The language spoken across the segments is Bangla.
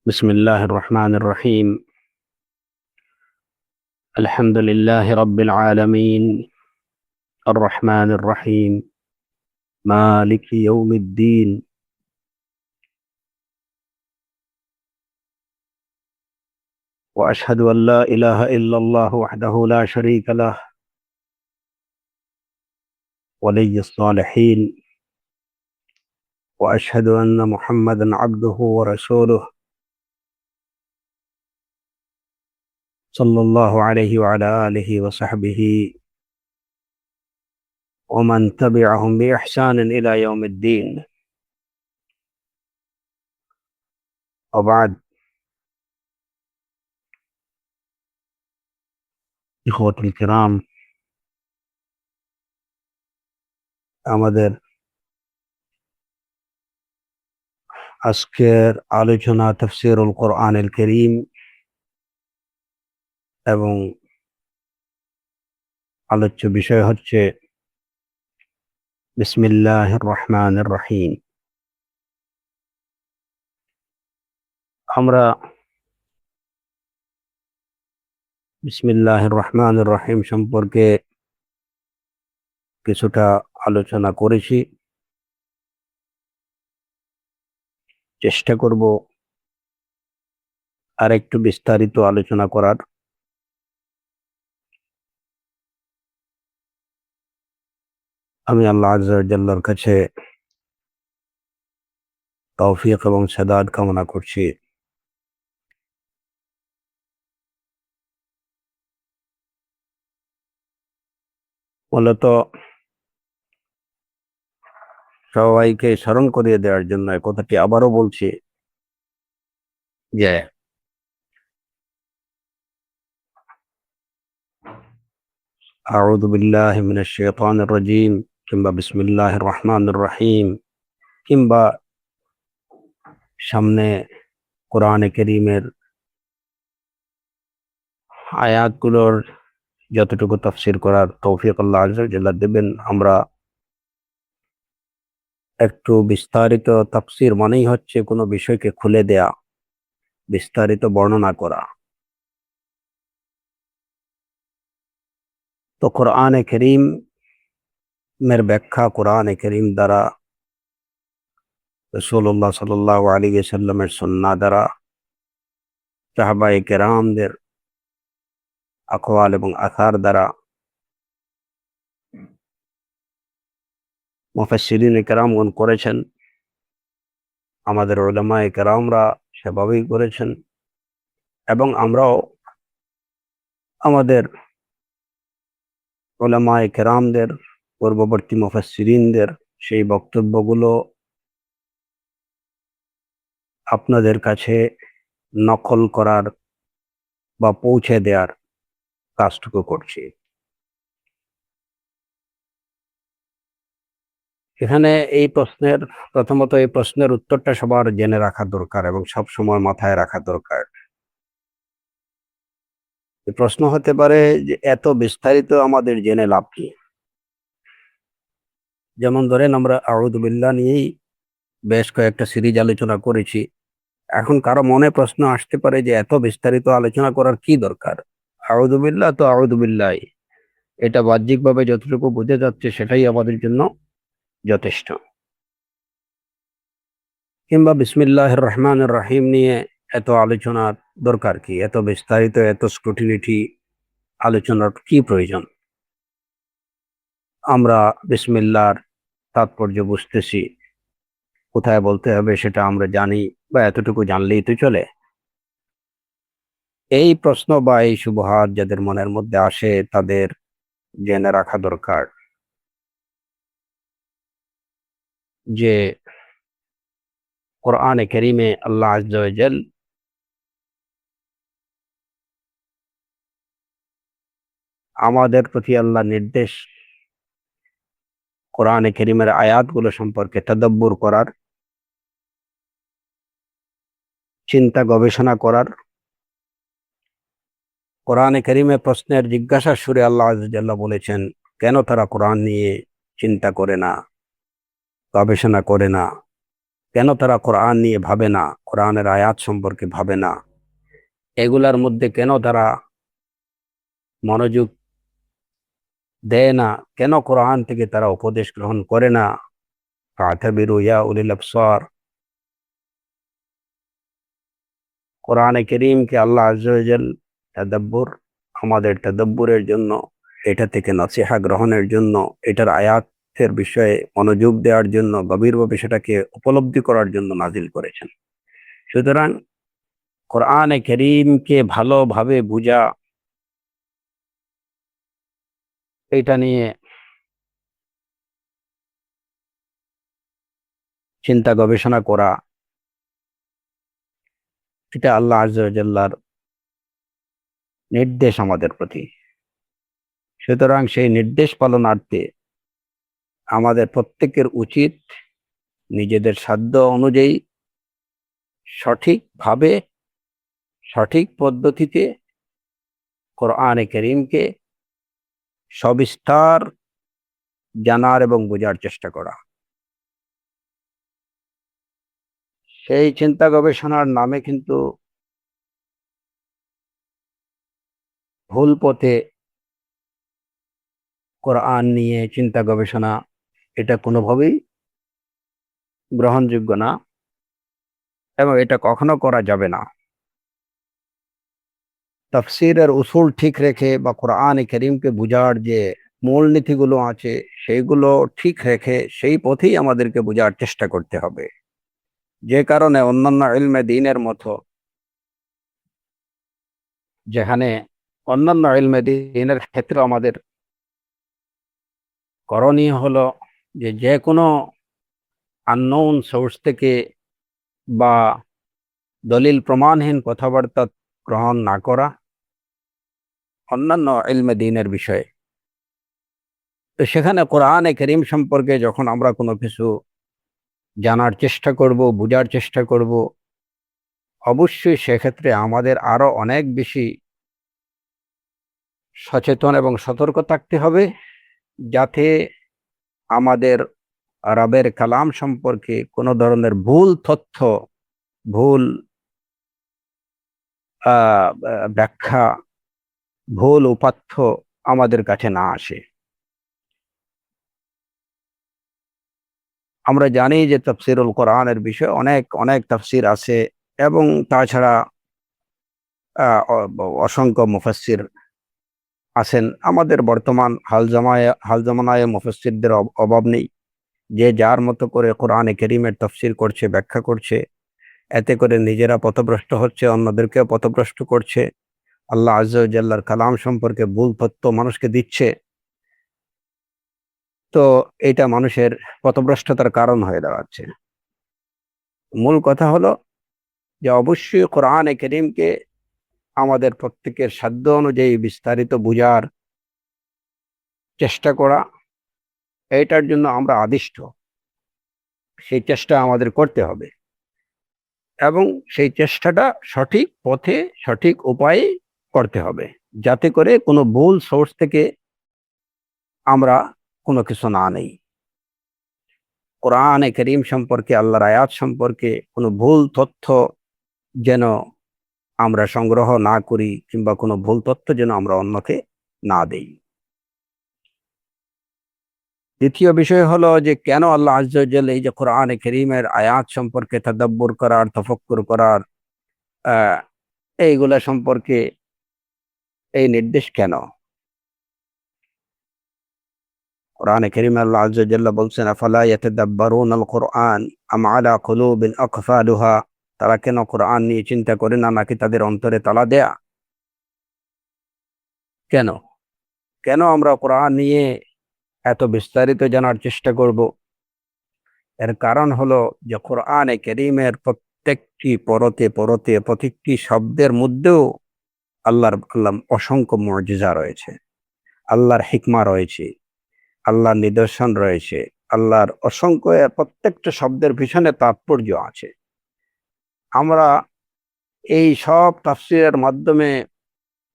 بسم الله الرحمن الرحيم. الحمد لله رب العالمين، الرحمن الرحيم، مالك يوم الدين. وأشهد أن لا إله إلا الله وحده لا شريك له، ولي الصالحين. وأشهد أن محمدا عبده ورسوله، صلى الله عليه وعلى آله وصحبه ومن تبعهم بإحسان إلى يوم الدين. وبعد، إخوة الكرام، আমাদের আজকের আলোচনা তাফসীরুল কোরআনুল কারীম এবং আলোচ্য বিষয় হচ্ছে বিসমিল্লাহির রহমানির রহিম। আমরা বিসমিল্লাহির রহমানির রহিম সম্পর্কে কিছুটা আলোচনা করেছি। চেষ্টা করব আর একটু বিস্তারিত আলোচনা করার। আমি আল্লাহ আযজা ওয়া জাল্লার কাছে তৌফিক এবং সাদাত কামনা করছি। মূলত সবাইকে স্মরণ করিয়ে দেওয়ার জন্য এই কথাটি আবারও বলছি যে আউযু বিল্লাহি মিনাশ শাইতানির রাজীম কিংবা বিসমিল্লাহির রহমানির রহিম কিংবা সামনে কোরআনে কারীমের আয়াতগুলোর যতটুকু তাফসীর করার তৌফিক আল্লাহ আযজা ওয়া জাল্লা দেবেন। আমরা একটু বিস্তারিত তাফসীর মানেই হচ্ছে কোনো বিষয়কে খুলে দেয়া, বিস্তারিত বর্ণনা করা। তো কোরআনে কারীমের ব্যাখ্যা কোরআনে কারীম দ্বারা, রাসূলুল্লাহ সাল্লাল্লাহু আলাইহি ওয়াসাল্লামের সুন্নাহ দ্বারা, সাহাবায়ে কেরামদের আকওয়াল এবং আসার দ্বারা, মুফাসসিরিনে কেরামগণ করেছেন, আমাদের উলামায়ে কেরামরা সেভাবেই করেছেন এবং আমরাও আমাদের উলামায়ে কেরামদের, পূর্ববর্তী মুফাসসিরিনদের সেই বক্তব্যগুলো আপনাদের কাছে নকল করার বা পৌঁছে দেওয়ার কাজটুকু করছি। এখানে প্রথমত এই প্রশ্নের উত্তরটা সবার জেনে রাখা দরকার এবং সব সময় মাথায় রাখা দরকার। প্রশ্ন হতে পারে যে এত বিস্তারিত আমাদের জেনে লাভ কি? যেমন ধরেন, আমরা আউযু বিল্লাহ নিয়েই বেশ কয়েকটা সিরিজ আলোচনা করেছি। এখন কারো মনে প্রশ্ন আসতে পারে যে এত বিস্তারিত আলোচনা করার কি দরকার? আউযু বিল্লাহ তো আউযু বিল্লাহ, এটা বাহ্যিকভাবে যতটুকু বোঝা যাচ্ছে সেটাই আমাদের জন্য যথেষ্ট। কিংবা বিসমিল্লাহির রহমানির রহিম নিয়ে এত আলোচনার দরকার কি? এত বিস্তারিত, এত স্ক্রুটিনিটি আলোচনার কি প্রয়োজন? আমরা বিসমিল্লাহর তাৎপর্য বুঝতেছি, কোথায় বলতে হবে সেটা আমরা জানি, বা এতটুকু জানলেই তো চলে? এই প্রশ্ন বা এই শুবহাত যাদের মনের মধ্যে আসে তাদের জেনে রাখা দরকার যে কোরআনে কারীমে আল্লাহ আযজা ওয়া জাল আমাদের প্রতি আল্লাহ নির্দেশ, কোরআনে কারীমের আয়াতগুলো সম্পর্কে তাদাব্বুর করার, চিন্তা গবেষণা করার। কোরআনে কারীমে প্রশ্নের জিজ্ঞাসার সুরে আল্লাহ আযজা ওয়া জাল্লা বলেছেন, কেন তারা কোরআন নিয়ে চিন্তা করে না, গবেষণা করে না, কেন তারা কোরআন নিয়ে ভাবে না, কোরআনের আয়াত সম্পর্কে ভাবে না, এগুলার মধ্যে কেন তারা মনোযোগ দেয় না, কেন কোরআন থেকে তারা উপদেশ গ্রহণ করে না। ফাতাবিরু ইয়া উলিল আবসার। কোরআনে কারীমকে আল্লাহ আযজা ওয়া জাল তাদাব্বুর, আমাদের তাদাব্বুরের জন্য, এটা থেকে নসিহা গ্রহণের জন্য, এটার আয়াতের বিষয়ে মনোযোগ দেওয়ার জন্য, গভীরভাবে সেটাকে উপলব্ধি করার জন্য নাজিল করেছেন। সুতরাং কোরআনে কারীমকে ভালোভাবে বুঝা, এটা নিয়ে চিন্তা গবেষণা করা, এটা আল্লাহ আযজা ওয়া জাল্লার নির্দেশ আমাদের প্রতি। সুতরাং সেই নির্দেশ পালনার্থে আমাদের প্রত্যেকের উচিত নিজেদের সাধ্য অনুযায়ী সঠিকভাবে, সঠিক পদ্ধতিতে কোরআনে কারীমকে সবিস্তার জানার এবং বোঝার চেষ্টা করা। সেই চিন্তা গবেষণার নামে কিন্তু ভুল পথে কোরআন নিয়ে চিন্তা গবেষণা, এটা কোনোভাবেই গ্রহণযোগ্য না এবং এটা কখনো করা যাবে না। তাফসীরের উসুল ঠিক রেখে বা কোরআনে কারীমকে বুঝার যে মূলনীতিগুলো আছে সেইগুলো ঠিক রেখে সেই পথেই আমাদেরকে বোঝার চেষ্টা করতে হবে। যে কারণে অন্যান্য ইলমে দ্বীনের মতো, যেখানে অন্যান্য ইলমে দ্বীনের ক্ষেত্রে আমাদের করণীয় হলো যে কোনো আননোন সোর্স থেকে বা দলিল প্রমাণহীন কথাবার্তা গ্রহণ না করা অন্যান্য ইলমে দ্বীনের বিষয়ে। তো সেখানে কোরআনে কারীম সম্পর্কে যখন আমরা কোনো কিছু জানার চেষ্টা করব, বোঝার চেষ্টা করব, অবশ্যই সেক্ষেত্রে আমাদের আরো অনেক বেশি সচেতন এবং সতর্ক থাকতে হবে, যাতে আমাদের রবের কালাম সম্পর্কে কোনো ধরনের ভুল তথ্য, ভুল ব্যাখ্যা, ভুল উপাত্ত আমাদের কাছে না আসে। আমরা জানি যে তাফসীরুল কোরআনের বিষয়ে অনেক অনেক তাফসীর আছে এবং তাছাড়া অসংখ্য মুফাসসির আছেন। আমাদের বর্তমান হাল জামানায় মুফাসসিরদের অভাব নেই। যে যার মতো করে কোরআনে কারীমের তাফসীর করছে, ব্যাখ্যা করছে, এতে করে নিজেরা পথভ্রষ্ট হচ্ছে, অন্যদেরকেও পথভ্রষ্ট করছে, আল্লাহ আযজা ওয়া জাল্লার কালাম সম্পর্কে ভুল তথ্য মানুষকে দিচ্ছে। তো এটা মানুষের পথভ্রষ্টতার কারণ হয়ে দাঁড়াচ্ছে। মূল কথা হলো যে অবশ্যই কোরআনে কারীমকে আমাদের প্রত্যেকের সাধ্য অনুযায়ী বিস্তারিত বুঝার চেষ্টা করা, এটার জন্য আমরা আদিষ্ট। সেই চেষ্টা আমাদের করতে হবে এবং সেই চেষ্টাটা সঠিক পথে, সঠিক উপায়ে করতে হবে, যাতে করে কোনো ভুল সোর্স থেকে আমরা কোনো কিছু না নেই। কোরআনে কারীম সম্পর্কে, আল্লাহর আয়াত সম্পর্কে কোনো ভুল তথ্য যেন আমরা সংগ্রহ না করি, কিংবা কোনো ভুল তথ্য যেন আমরা অন্যকে না দেই। দ্বিতীয় বিষয় হলো যে কেন আল্লাহ আযজা ওয়া জাল্লা এই যে কোরআনে কারীমের আয়াত সম্পর্কে তাদাব্বুর করার, তাফাক্কুর করার, আহ এইগুলা সম্পর্কে এই নির্দেশ কেন? কোরআনে কারীমে আল্লাহ আযজা ওয়া জাল্লা বলছেন, আফালা ইয়াতাদাব্বারুনাল কুরআন আম আলা কুলুবিন আকফালুহা। তারা কেন কোরআন নিয়ে চিন্তা করে না, নাকি তাদের অন্তরে তালা দেয়া? কেন কেন আমরা কোরআন নিয়ে এত বিস্তারিত জানার চেষ্টা করব? এর কারণ হলো যে কোরআনে কারীমের প্রত্যেকটি পরতে পরতে, প্রত্যেকটি শব্দের মধ্যেও আল্লাহর অসংখ্য মুজিজা রয়েছে, আল্লাহর হিকমা রয়েছে, আল্লাহর নিদর্শন রয়েছে, আল্লাহর অসংখ্য, প্রত্যেকটা শব্দের পিছনে তাৎপর্য আছে। আমরা এই সব তাফসীরের মাধ্যমে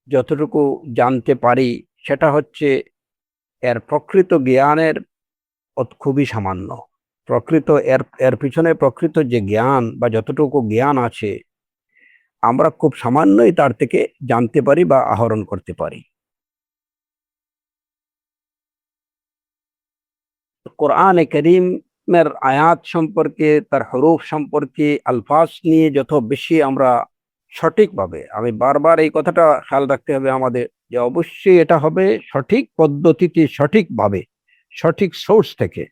যতটুকু জানতে পারি সেটা হচ্ছে এর প্রকৃত জ্ঞানের খুবই সামান্য। প্রকৃত এর এর পিছনে প্রকৃত যে জ্ঞান বা যতটুকু জ্ঞান আছে আমরা খুব সামান্যই তার থেকে জানতে পারি বা আহরণ করতে পারি। কোরআনে করিমের আয়াত সম্পর্কে, তার হরুফ সম্পর্কে, আলফাজ নিয়ে যত বেশি আমরা সঠিকভাবে, আমি বারবার এই কথাটা খেয়াল রাখতে হবে আমাদের, যে অবশ্যই এটা হবে সঠিক পদ্ধতিতে, সঠিকভাবে, সঠিক সোর্স থেকে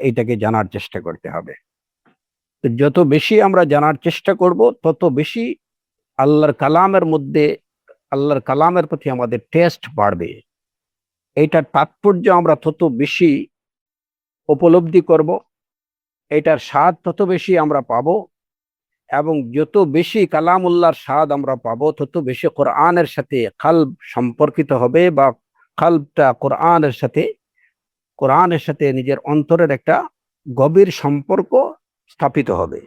এটাকে জানার চেষ্টা করতে হবে। তো যত বেশি আমরা জানার চেষ্টা করব তত বেশি আল্লাহর কালামের মধ্যে, আল্লাহর কালামের প্রতি আমাদের টেস্ট বাড়বে। এইটার তাৎপর্য আমরা তত বেশি উপলব্ধি করব, এটার স্বাদ তত বেশি আমরা পাবো, এবং যত বেশি কালামুল্লাহর স্বাদ আমরা পাবো তত বেশি কোরআনের সাথে কলব সম্পর্কিত হবে, বা কলবটা কোরআনের সাথে নিজের অন্তরের একটা গভীর সম্পর্ক স্থাপিত হবে।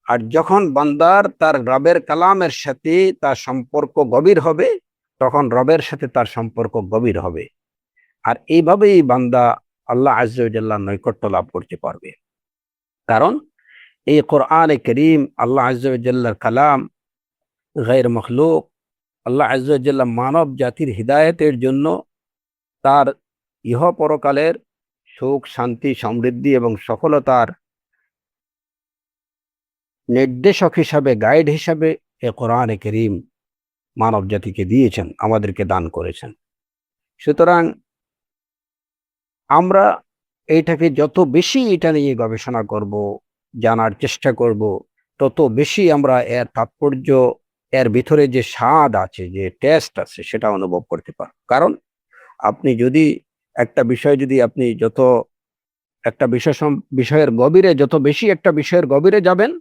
আর যখন বান্দার তার রবের কালামের সাথে তার সম্পর্ক গভীর হবে, তখন রবের সাথে তার সম্পর্ক গভীর হবে। আর এইভাবেই বান্দা আল্লাহ আজ্জা ওয়া জাল্লার নৈকট্য লাভ করতে পারবে। কারণ এই কোরআনে করিম আল্লাহ আজ্জা ওয়া জাল্লার কালাম, গায়র মখলুক। আল্লাহ আজ্জা ওয়া জাল্লা মানব জাতির হিদায়তের জন্য, তার ইহ পরকালের সুখ, শান্তি, সমৃদ্ধি এবং সফলতার নির্দেশক হিসাবে, গাইড হিসাবে এ কোরআনে করিম মানব জাতিকে দিয়েছেন, আমাদেরকে দান করেছেন। সুতরাং আমরা এইটাকে যত বেশি এটা নিয়ে গবেষণা করব, জানার চেষ্টা করব, তত বেশি আমরা এর তাৎপর্য, এর ভিতরে যে স্বাদ আছে, যে টেস্ট আছে, সেটা অনুভব করতে পারব। কারণ আপনি যদি একটা বিষয়, যদি আপনি যত একটা বিষয়ের গভীরে, যত বেশি একটা বিষয়ের গভীরে যাবেন,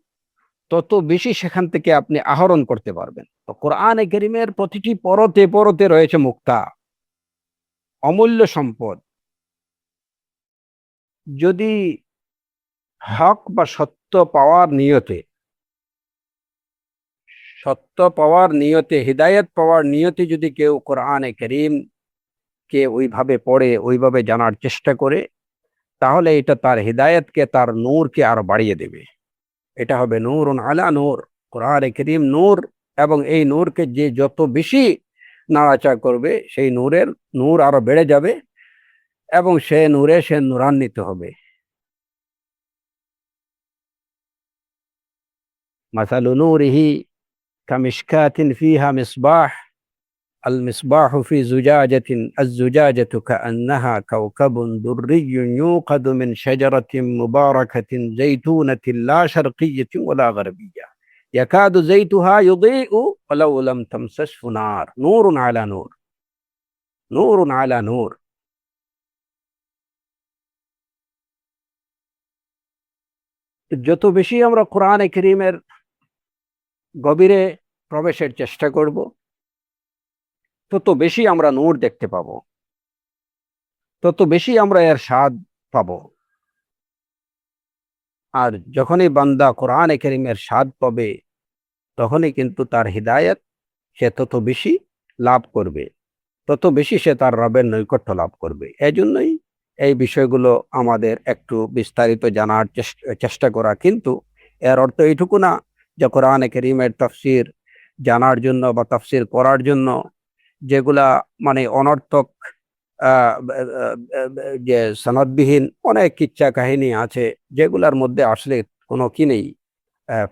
তত বেশি সেখান থেকে আপনি আহরণ করতে পারবেন। তো কোরআনে কারীমের প্রতিটি পরতে পরতে রয়েছে মুক্তা, অমূল্য সম্পদ। যদি হক বা সত্য পাওয়ার নিয়তে, হিদায়ত পাওয়ার নিয়তে যদি কেউ কোরআনে কারীম কে ওইভাবে পড়ে, ওইভাবে জানার চেষ্টা করে, তাহলে এটা তার হিদায়তকে, তার নূরকে আরো বাড়িয়ে দেবে। এটা হবে নূরুন আলা নূর। কোরআনে কারীম নূর, এবং এই নূরকে যে যত বেশি নাড়াচাড়া করবে, সেই নূর আরো বেড়ে যাবে, এবং সে নূরান্বিত হবে। মাসালু নূরিহি কামিশকাতিন ফিহা মিসবাহ, আল মিসবাহু ফি জুজাজাতিন, আজ-জুজাজাতু কাআন্নাহা কাওকাবুন দুররিয়্যুন ইউকাদু মিন শাজারাতিন মুবারাকাতিন যাইতুনাতিন লা শারকিয়্যাতিন ওয়ালা গারবিয়্যা ইয়াকাদু যাইতুহা ইউদিউ ওয়ালাউ লাম তামসাসহু নার, নূরুন আলা নূর, নূরুন আলা নূর। যত বেশি আমরা কোরআনে কারীমের গভীরে প্রবেশের চেষ্টা করব, তত বেশি আমরা নূর দেখতে পাবো, তত বেশি আমরা এর স্বাদ পাবো। আর যখনই বান্দা কোরআনে কারীমের স্বাদ পাবে, তখনই কিন্তু তার হিদায়াত সে তত বেশি লাভ করবে, তত বেশি সে তার রবের নৈকট্য লাভ করবে। এজন্যই এই বিষয়গুলো আমাদের একটু বিস্তারিত জানার চেষ্টা করা। কিন্তু এর অর্থ এইটুকু না যে কোরআনে কারীমের তাফসীর জানার জন্য বা তাফসীর করার জন্য যেগুলা মানে অনর্থক, যে সনদবিহীন অনেক কিচ্ছা কাহিনী আছে, যেগুলার মধ্যে আসলে কোনো কি নেই,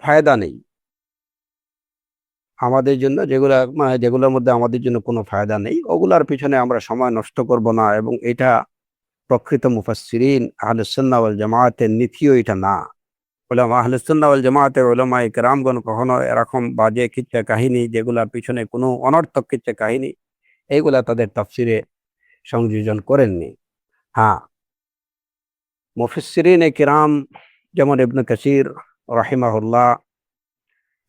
ফায়দা নেই আমাদের জন্য, যেগুলোর মধ্যে আমাদের জন্য কোনো ফায়দা নেই, ওগুলার পিছনে আমরা সময় নষ্ট করব না। এবং এটা প্রকৃত মুফাসসিরিন আহলুস সুন্নাহ ওয়াল জামাতের নীতিও এটা না। উলামা আহলুস সুন্নাহ ওয়াল জামাতের উলামায়ে কেরামগণ কখনো এরকম বাজে কিচ্ছা কাহিনী, যেগুলার পিছনে কোনো অনর্থক কিচ্ছা কাহিনী, এইগুলা তাদের তাফসিরে সংযোজন করেননি। হ্যাঁ, মুফাসসিরিনে কিরাম যেমন ইবনে কাসির রাহিমাহুল্লাহ,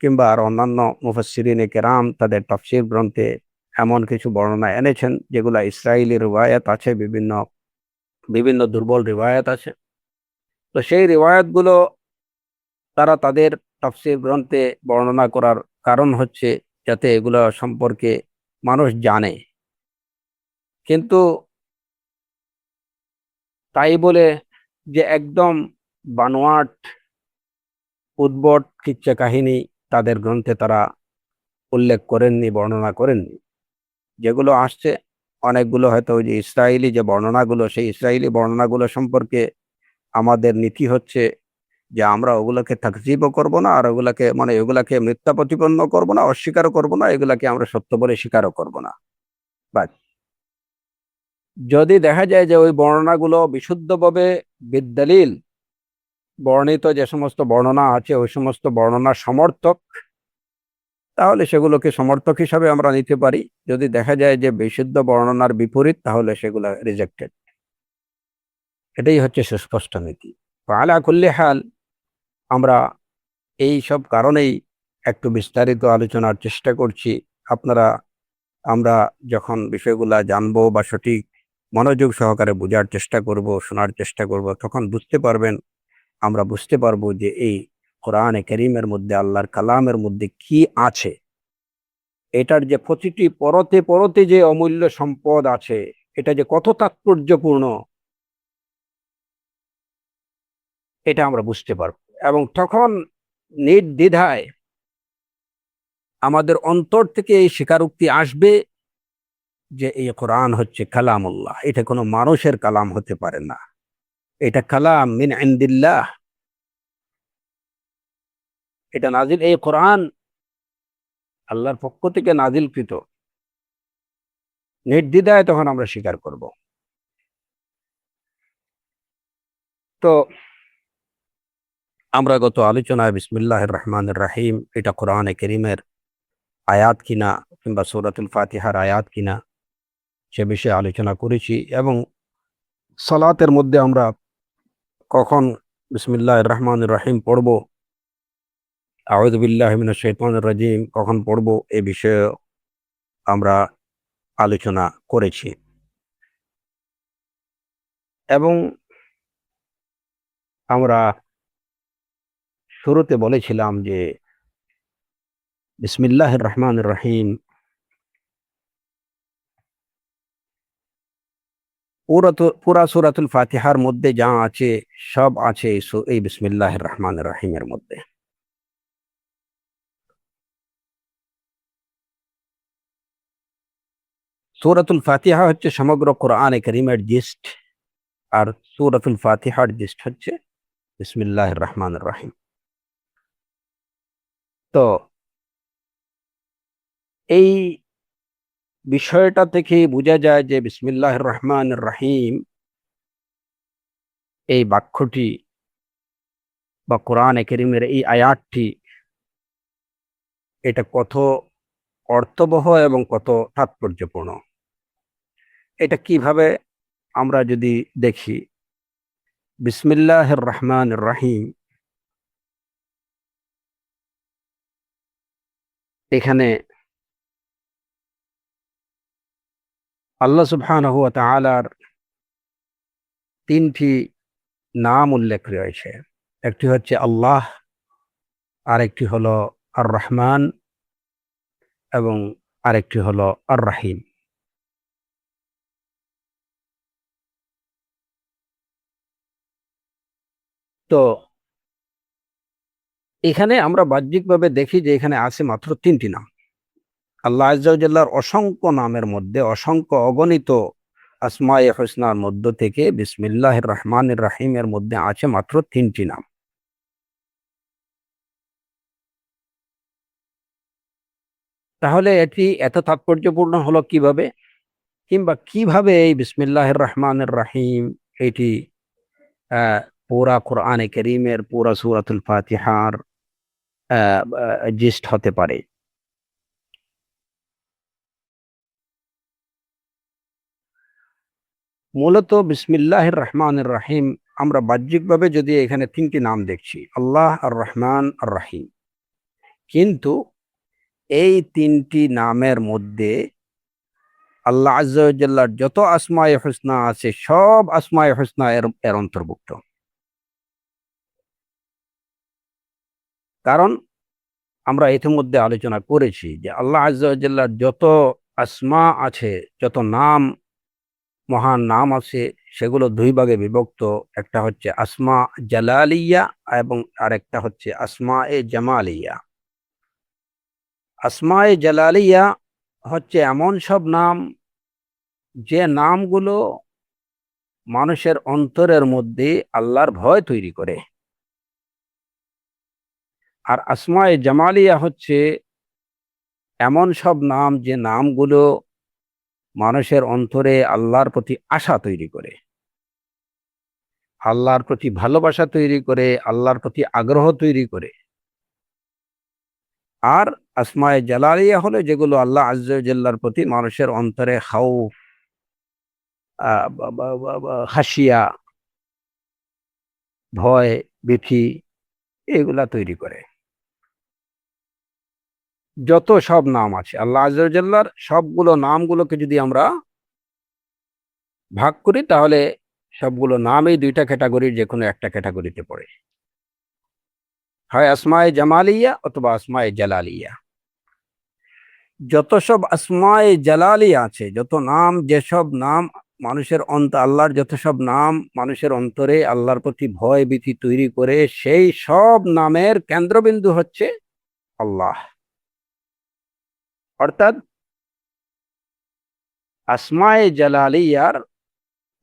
কিংবা আর অন্যান্য মুফাসসিরিনে কেরাম তাদের তাফসীর গ্রন্থে এমন কিছু বর্ণনা এনেছেন যেগুলা ইসরায়েলি রিওয়ায়াত আছে, বিভিন্ন বিভিন্ন দুর্বল রিওয়ায়াত আছে। তো সেই রিওয়ায়াতগুলো তারা তাদের তাফসীর গ্রন্থে বর্ণনা করার কারণ হচ্ছে যাতে এগুলো সম্পর্কে মানুষ জানে। কিন্তু তাই বলে যে একদম বানোয়াট উদ্ভট কিচ্ছা কাহিনী তাদের গ্রন্থে তারা উল্লেখ করেননি, বর্ণনা করেননি। যেগুলো আসছে অনেকগুলো হয়তো ওই যে ইসরায়েলি যে বর্ণনাগুলো, সেই ইসরায়েলি বর্ণনাগুলো সম্পর্কে আমাদের নীতি হচ্ছে যে আমরা ওগুলোকে তাকজিবও করব না, আর ওগুলাকে মানে ওগুলাকে মিথ্যা প্রতিপন্ন করব না, অস্বীকারও করব না, এগুলাকে আমরা সত্য বলে স্বীকারও করব না। বাস, যদি দেখা যায় যে ওই বর্ণনাগুলো বিশুদ্ধভাবে বিদ্যালিল বর্ণিত যে সমস্ত বর্ণনা আছে ওই সমস্ত বর্ণনার সমর্থক, তাহলে সেগুলোকে সমর্থক হিসাবে আমরা নিতে পারি। যদি দেখা যায় যে বিশুদ্ধ বর্ণনার বিপরীত, তাহলে সেগুলো রিজেক্টেড। এটাই হচ্ছে সুস্পষ্ট নীতি। আলা কুল্লি হাল, আমরা এই সব কারণেই একটু বিস্তারিত আলোচনার চেষ্টা করছি। আপনারা আমরা যখন বিষয়গুলা জানবো বা সঠিক মনোযোগ সহকারে বোঝার চেষ্টা করব, শোনার চেষ্টা করব, তখন আমরা বুঝতে পারবো যে এই কোরআনে কারীমের মধ্যে, আল্লাহর কালামের মধ্যে কি আছে। এটার যে প্রতিটি পরতে পরতে যে অমূল্য সম্পদ আছে, এটা যে কত তাৎপর্যপূর্ণ, এটা আমরা বুঝতে পারবো। এবং তখন নির্দ্বিধায় আমাদের অন্তর থেকে এই স্বীকারোক্তি আসবে যে এই কোরআন হচ্ছে কালামুল্লাহ, এটা কোনো মানুষের কালাম হতে পারে না, এটা কালাম মিন ইনদিল্লাহ, এটা নাজিল, এই কোরআন আল্লাহর পক্ষ থেকে নাজিলকৃত। নির্দ্বিধায় তখন আমরা স্বীকার করব। তো আমরা গত আলোচনায় বিসমিল্লাহির রহমানির রহিম এটা কোরআনে কারীমের আয়াত কিনা কিংবা সূরাতুল ফাতিহার আয়াত কিনা সে বিষয়ে আলোচনা করেছি। এবং সালাতের মধ্যে আমরা কখন বিসমিল্লাহির রহমানির রহিম পড়ব, আউযু বিল্লাহি মিনাশ শাইতানির রাজিম কখন পড়ব, এ বিষয়ে আমরা আলোচনা করেছি। এবং আমরা শুরুতে বলেছিলাম যে বিসমিল্লাহির রহমানির রহিম পুরা সূরাতুল ফাতিহার মধ্যে যা আছে সব আছে এই বিসমিল্লাহির রহমানির রহিমের মধ্যে। সূরাতুল ফাতিহা হচ্ছে সমগ্র কোরআনে কারীমের জিস্ট, আর সূরাতুল ফাতিহার জিস্ট হচ্ছে বিসমিল্লাহির রহমানির রহিম। তো এই বিষয়টা থেকে বোঝা যায় যে বিসমিল্লাহির রহমানির রহিম এই বাক্যটি বা কোরআনে কারীমের এই আয়াতটি এটা কত অর্থবহ এবং কত তাৎপর্যপূর্ণ। এটা কিভাবে আমরা যদি দেখি, বিসমিল্লাহির রহমানির রহিম, এখানে আল্লাহ সুবহানাহু ওয়া তাআলার তিনটি নাম উল্লেখ রয়েছে। একটি হচ্ছে আল্লাহ, আরেকটি হলো আর রহমান, এবং আরেকটি হলো আর রাহিম। তো এখানে আমরা বাহ্যিকভাবে দেখি যে এখানে আছে মাত্র তিনটি নাম। আল্লাহ আযজা ওয়া জাল্লার অসংখ্য নামের মধ্যে, অসংখ্য অগণিত আসমায়ে হুসনার মধ্য থেকে বিসমিল্লাহির রহমানির রহিমের মধ্যে আছে মাত্র তিনটি নাম। তাহলে এটি এত তাৎপর্যপূর্ণ হলো কিভাবে, কিংবা কিভাবে এই বিসমিল্লাহির রহমানির রহিম এটি আহ, পুরা কোরআনে কারীমের পুরা সূরাতুল ফাতিহার জিস্ট হতে পারে। মূলত বিসমিল্লাহির রহমানির রহিম আমরা বাহ্যিকভাবে যদি এখানে তিনটি নাম দেখছি, আল্লাহ, আর রহমান, আর রহিম, কিন্তু এই তিনটি নামের মধ্যে আল্লাহ আযজা ওয়া জাল্লার যত আসমায়ে হুসনা আছে সব আসমায়ে হুসনা এর অন্তর্ভুক্ত। কারণ আমরা ইতিমধ্যে আলোচনা করেছি যে আল্লাহ আযজা ওয়া জাল্লার যত আসমা আছে, যত নাম মহান নাম আছে সেগুলো দুই ভাগে বিভক্ত। একটা হচ্ছে আসমা জালালিয়া এবং আরেকটা হচ্ছে আসমা এ জামালিয়া। আসমা এ জালালিয়া হচ্ছে এমন সব নাম যে নামগুলো মানুষের অন্তরের মধ্যে আল্লাহর ভয় তৈরি করে। আর আসমা এ জামালিয়া হচ্ছে এমন সব নাম যে নামগুলো মানুষের অন্তরে আল্লাহর প্রতি আশা তৈরি করে, আল্লাহর প্রতি ভালোবাসা তৈরি করে, আল্লাহর প্রতি আগ্রহ তৈরি করে। আর আসমায়ে জালালিয়া হলো যেগুলো আল্লাহ আজ্জা ওয়া জাল্লার প্রতি মানুষের অন্তরে খাউফ, খাশিয়া, ভয়, ভীতি এগুলা তৈরি করে। যত সব নাম আছে আল্লাহ আজ্জা ওয়া জাল্লার সবগুলো নামগুলোকে যদি আমরা ভাগ করি তাহলে সবগুলো নামই দুইটা ক্যাটাগরির যে কোনো একটা ক্যাটাগরিতে পড়ে, হয় আসমায়ে জামালিয়া অথবা আসমায়ে জালালিয়া। যত সব আসমায়ে জালালিয়া আছে, যত নাম, যেসব নাম মানুষের আল্লাহর যত সব নাম মানুষের অন্তরে আল্লাহর প্রতি ভয় ভীতি তৈরি করে, সেই সব নামের কেন্দ্রবিন্দু হচ্ছে আল্লাহ। অর্থাৎ আসমায়ে জালালিয়ার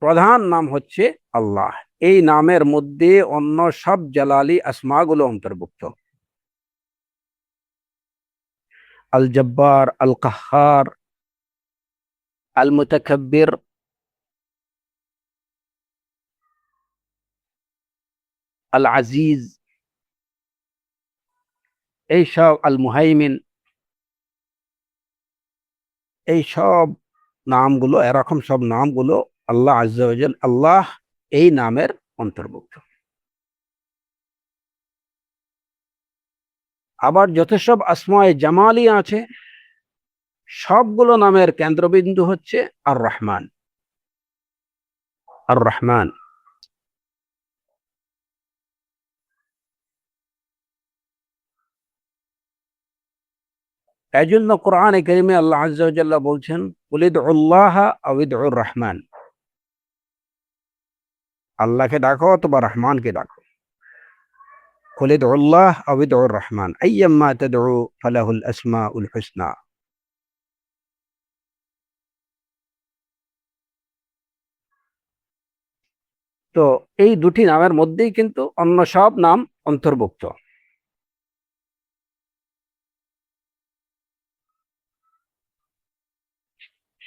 প্রধান নাম হচ্ছে আল্লাহ। এই নামের মধ্যে অন্য সব জালালি আসমাগুলো অন্তর্ভুক্ত। আল জব্বার, আল কাহ্হার, আল মুতাকাব্বির, আল আজিজ, এই সব, আল মুহাইমিন, এই সব নামগুলো, এরকম সব নামগুলো আল্লাহ আজ্জা ওয়া জাল, আল্লাহ এই নামের অন্তর্ভুক্ত। আবার যত সব আসমায়ে জামালি আছে সবগুলো নামের কেন্দ্রবিন্দু হচ্ছে আর রহমান। আর রহমান, এই জন্য কোরআনে কারিমে আল্লাহ আজ্জা ওয়া জাল্লা বলছেন কুলিদুল্লাহ আও ইদউর রহমান, আল্লাহকে ডাকো অথবা রহমানকে ডাকো। কুলিদুল্লাহ আও ইদউর রহমান আইয়াম্মা তাদউ ফালাহুল আসমাউল হুসনা। তো এই দুটি নামের মধ্যেই কিন্তু অন্য সব নাম অন্তর্ভুক্ত।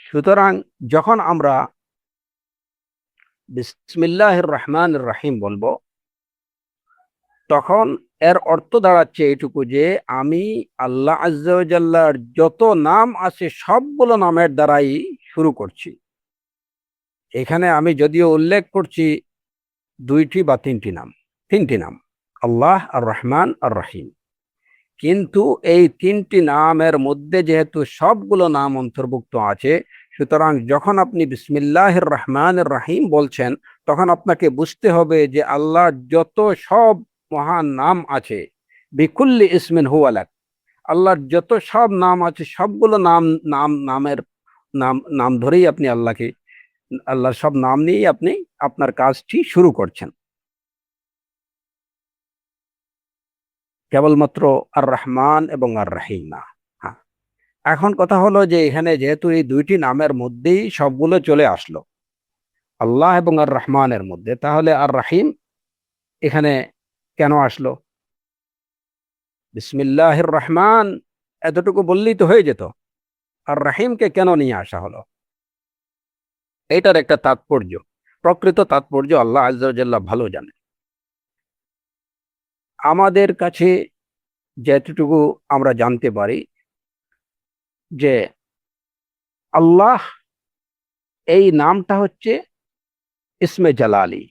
সুতরাং যখন আমরা বিসমিল্লাহির রহমানির রহিম বলবো, তখন এর অর্থ দাঁড়াচ্ছে এইটুকু যে আমি আল্লাহ আজ্জা ওয়া জাল্লার যত নাম আছে সবগুলো নামের দ্বারাই শুরু করছি। এখানে আমি যদিও উল্লেখ করছি দুইটি বা তিনটি নাম, আল্লাহ, আর রহমান, আর রহিম, কিন্তু এই তিনটি নামের মধ্যে যেহেতু সবগুলো নাম অন্তর্ভুক্ত আছে, সুতরাং যখন আপনি বিসমিল্লাহির রহমানির রহিম বলছেন তখন আপনাকে বুঝতে হবে যে আল্লাহর যত সব মহান নাম আছে, বিকুল্লি ইসমিন হুয়া লাক, আল্লাহর যত সব নাম আছে সবগুলো নামের নাম ধরেই আপনি আল্লাহর সব নাম নিয়েই আপনি আপনার কাজটি শুরু করছেন। কেবলমাত্র আর রহমান এবং আর রহিম না। হ্যাঁ, এখন কথা হলো যে এখানে যেহেতু এই দুইটি নামের মধ্যেই সবগুলো চলে আসলো আল্লাহ এবং আর রহমানের মধ্যে, তাহলে আর রাহিম এখানে কেন আসলো? বিসমিল্লাহির রহমান এতটুকু বললেই তো হয়ে যেত, আর রাহিমকে কেন নিয়ে আসা হলো? এটার একটা তাৎপর্য, প্রকৃত তাৎপর্য আল্লাহ আজ্জা ওয়া জাল্লা ভালো জানে। আমাদের কাছে যেটুকু আমরা জানতে পারি যে আল্লাহ এই নামটা হচ্ছে ইসমে জালালি,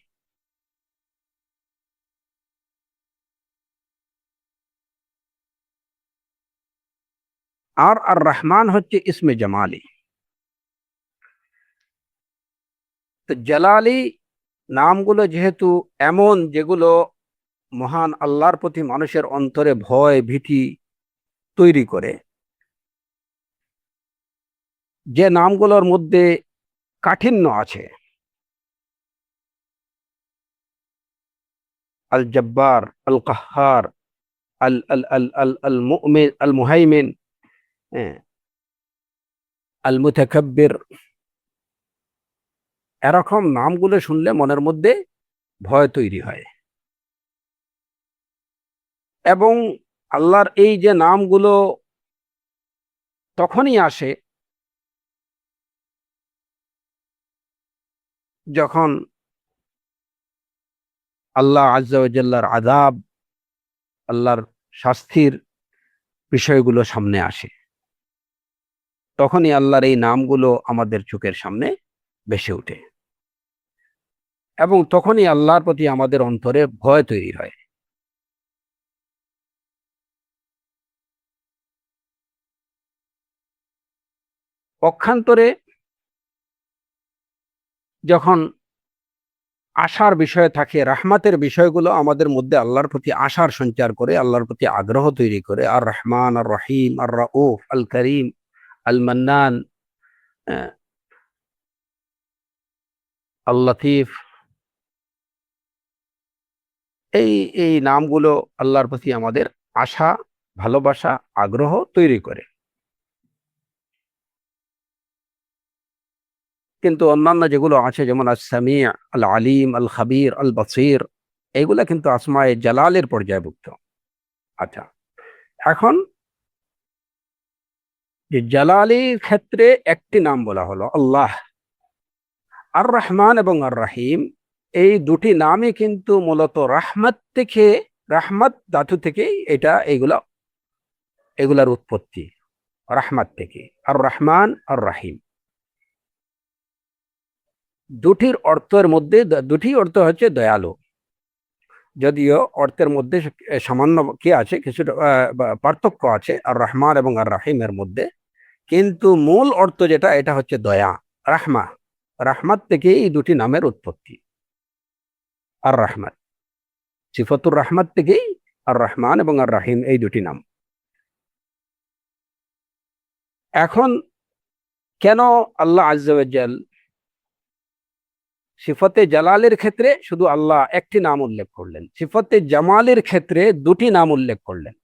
আর আর রহমান হচ্ছে ইসমে জামালি। তো জালালি নামগুলো যেহেতু এমন যেগুলো মহান আল্লাহর প্রতি মানুষের অন্তরে ভয় ভীতি তৈরি করে, যে নামগুলোর মধ্যে কাঠিন্য আছে। আল জব্বার, আল কাহ্হার, আল আল আল আল আল মুমিন, আল মুহাইমিন, আল মুতাকাব্বির, এরকম নামগুলো শুনলে মনের মধ্যে ভয় তৈরি হয়। এবং আল্লাহর এই যে নামগুলো তখনই আসে যখন আল্লাহ আজ্জা ওয়া জাল্লার আযাব, আল্লাহর শাস্তির বিষয়গুলো সামনে আসে। তখনই আল্লাহর এই নামগুলো আমাদের চোখের সামনে ভেসে ওঠে এবং তখনই আল্লাহর প্রতি আমাদের অন্তরে ভয় তৈরি হয়। পক্ষান্তরে যখন আশার বিষয় থাকে, রাহমাতের বিষয়গুলো আমাদের মধ্যে আল্লাহর প্রতি আশার সঞ্চার করে, আল্লাহর প্রতি আগ্রহ তৈরি করে। আর রহমান, আর রহিম, আর রাউফ, আল করিম, আল মান্নান, আল লতিফ, এই এই নামগুলো আল্লাহর প্রতি আমাদের আশা, ভালোবাসা, আগ্রহ তৈরি করে। কিন্তু অন্যান্য যেগুলো আছে যেমন আস-সামি', আল আলিম, আল খাবির, আল বাসির, এইগুলা কিন্তু আসমায়ে জালালের পর্যায়ভুক্ত। আচ্ছা, এখন যে জালালির ক্ষেত্রে একটি নাম বলা হলো আল্লাহ, আর রহমান এবং আর রাহিম, এই দুটি নামই কিন্তু মূলত রাহমাত থেকে, রাহমাত ধাতু থেকেই এগুলার উৎপত্তি, রাহমাত থেকে। আর রহমান আর রাহিম দুটির অর্থের মধ্যে, দুটি অর্থ হচ্ছে দয়ালু, যদিও অর্থের মধ্যে সামান্য কি আছে, কিছুটা পার্থক্য আছে আর রহমান এবং আর রাহিমের মধ্যে, কিন্তু মূল অর্থ যেটা, এটা হচ্ছে দয়া, রাহমা। রাহমাত থেকে এই দুটি নামের উৎপত্তি। আর রাহমাত, সিফাতুর রাহমাত থেকেই আর রহমান এবং আর রাহিম এই দুটি নাম। এখন কেন আল্লাহ আজ্জা ওয়া জাল সিফতে জালালের ক্ষেত্রে শুধু আল্লাহ একটি নাম উল্লেখ করলেন, সিফতে জামালের ক্ষেত্রে দুটি নাম উল্লেখ করলেন,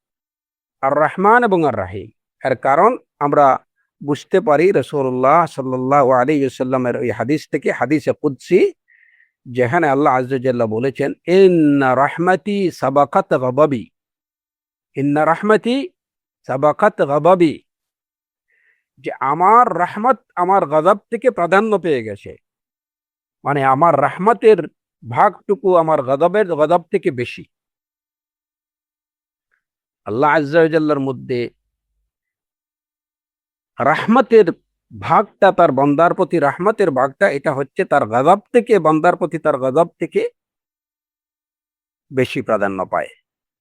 আর রহমান এবং আর রাহিম? এর কারণ আমরা বুঝতে পারি রাসূলুল্লাহ সাল্লাল্লাহু আলাইহি ওয়াসাল্লামের ওই হাদিস থেকে, হাদিসে কুদসি, যেখানে আল্লাহ আজ্জা ওয়া জাল্লা বলেছেন, ইন্না রাহমাতি সাবাকাত গাদাবি, ইন্না রাহমাতি সাবাকাত গাদাবি, যে আমার রাহমত আমার গজব থেকে প্রাধান্য পেয়ে গেছে, মানে আমার রাহমতের ভাগটুকু আমার গজব থেকে বেশি। আল্লাহ আজ্জা ওয়া জাল্লার মধ্যে রাহমতের ভাগটা, তার বান্দার প্রতি রাহমতের ভাগটা, এটা হচ্ছে তার গজব থেকে, বান্দার প্রতি তার গজব থেকে বেশি প্রাধান্য পায়,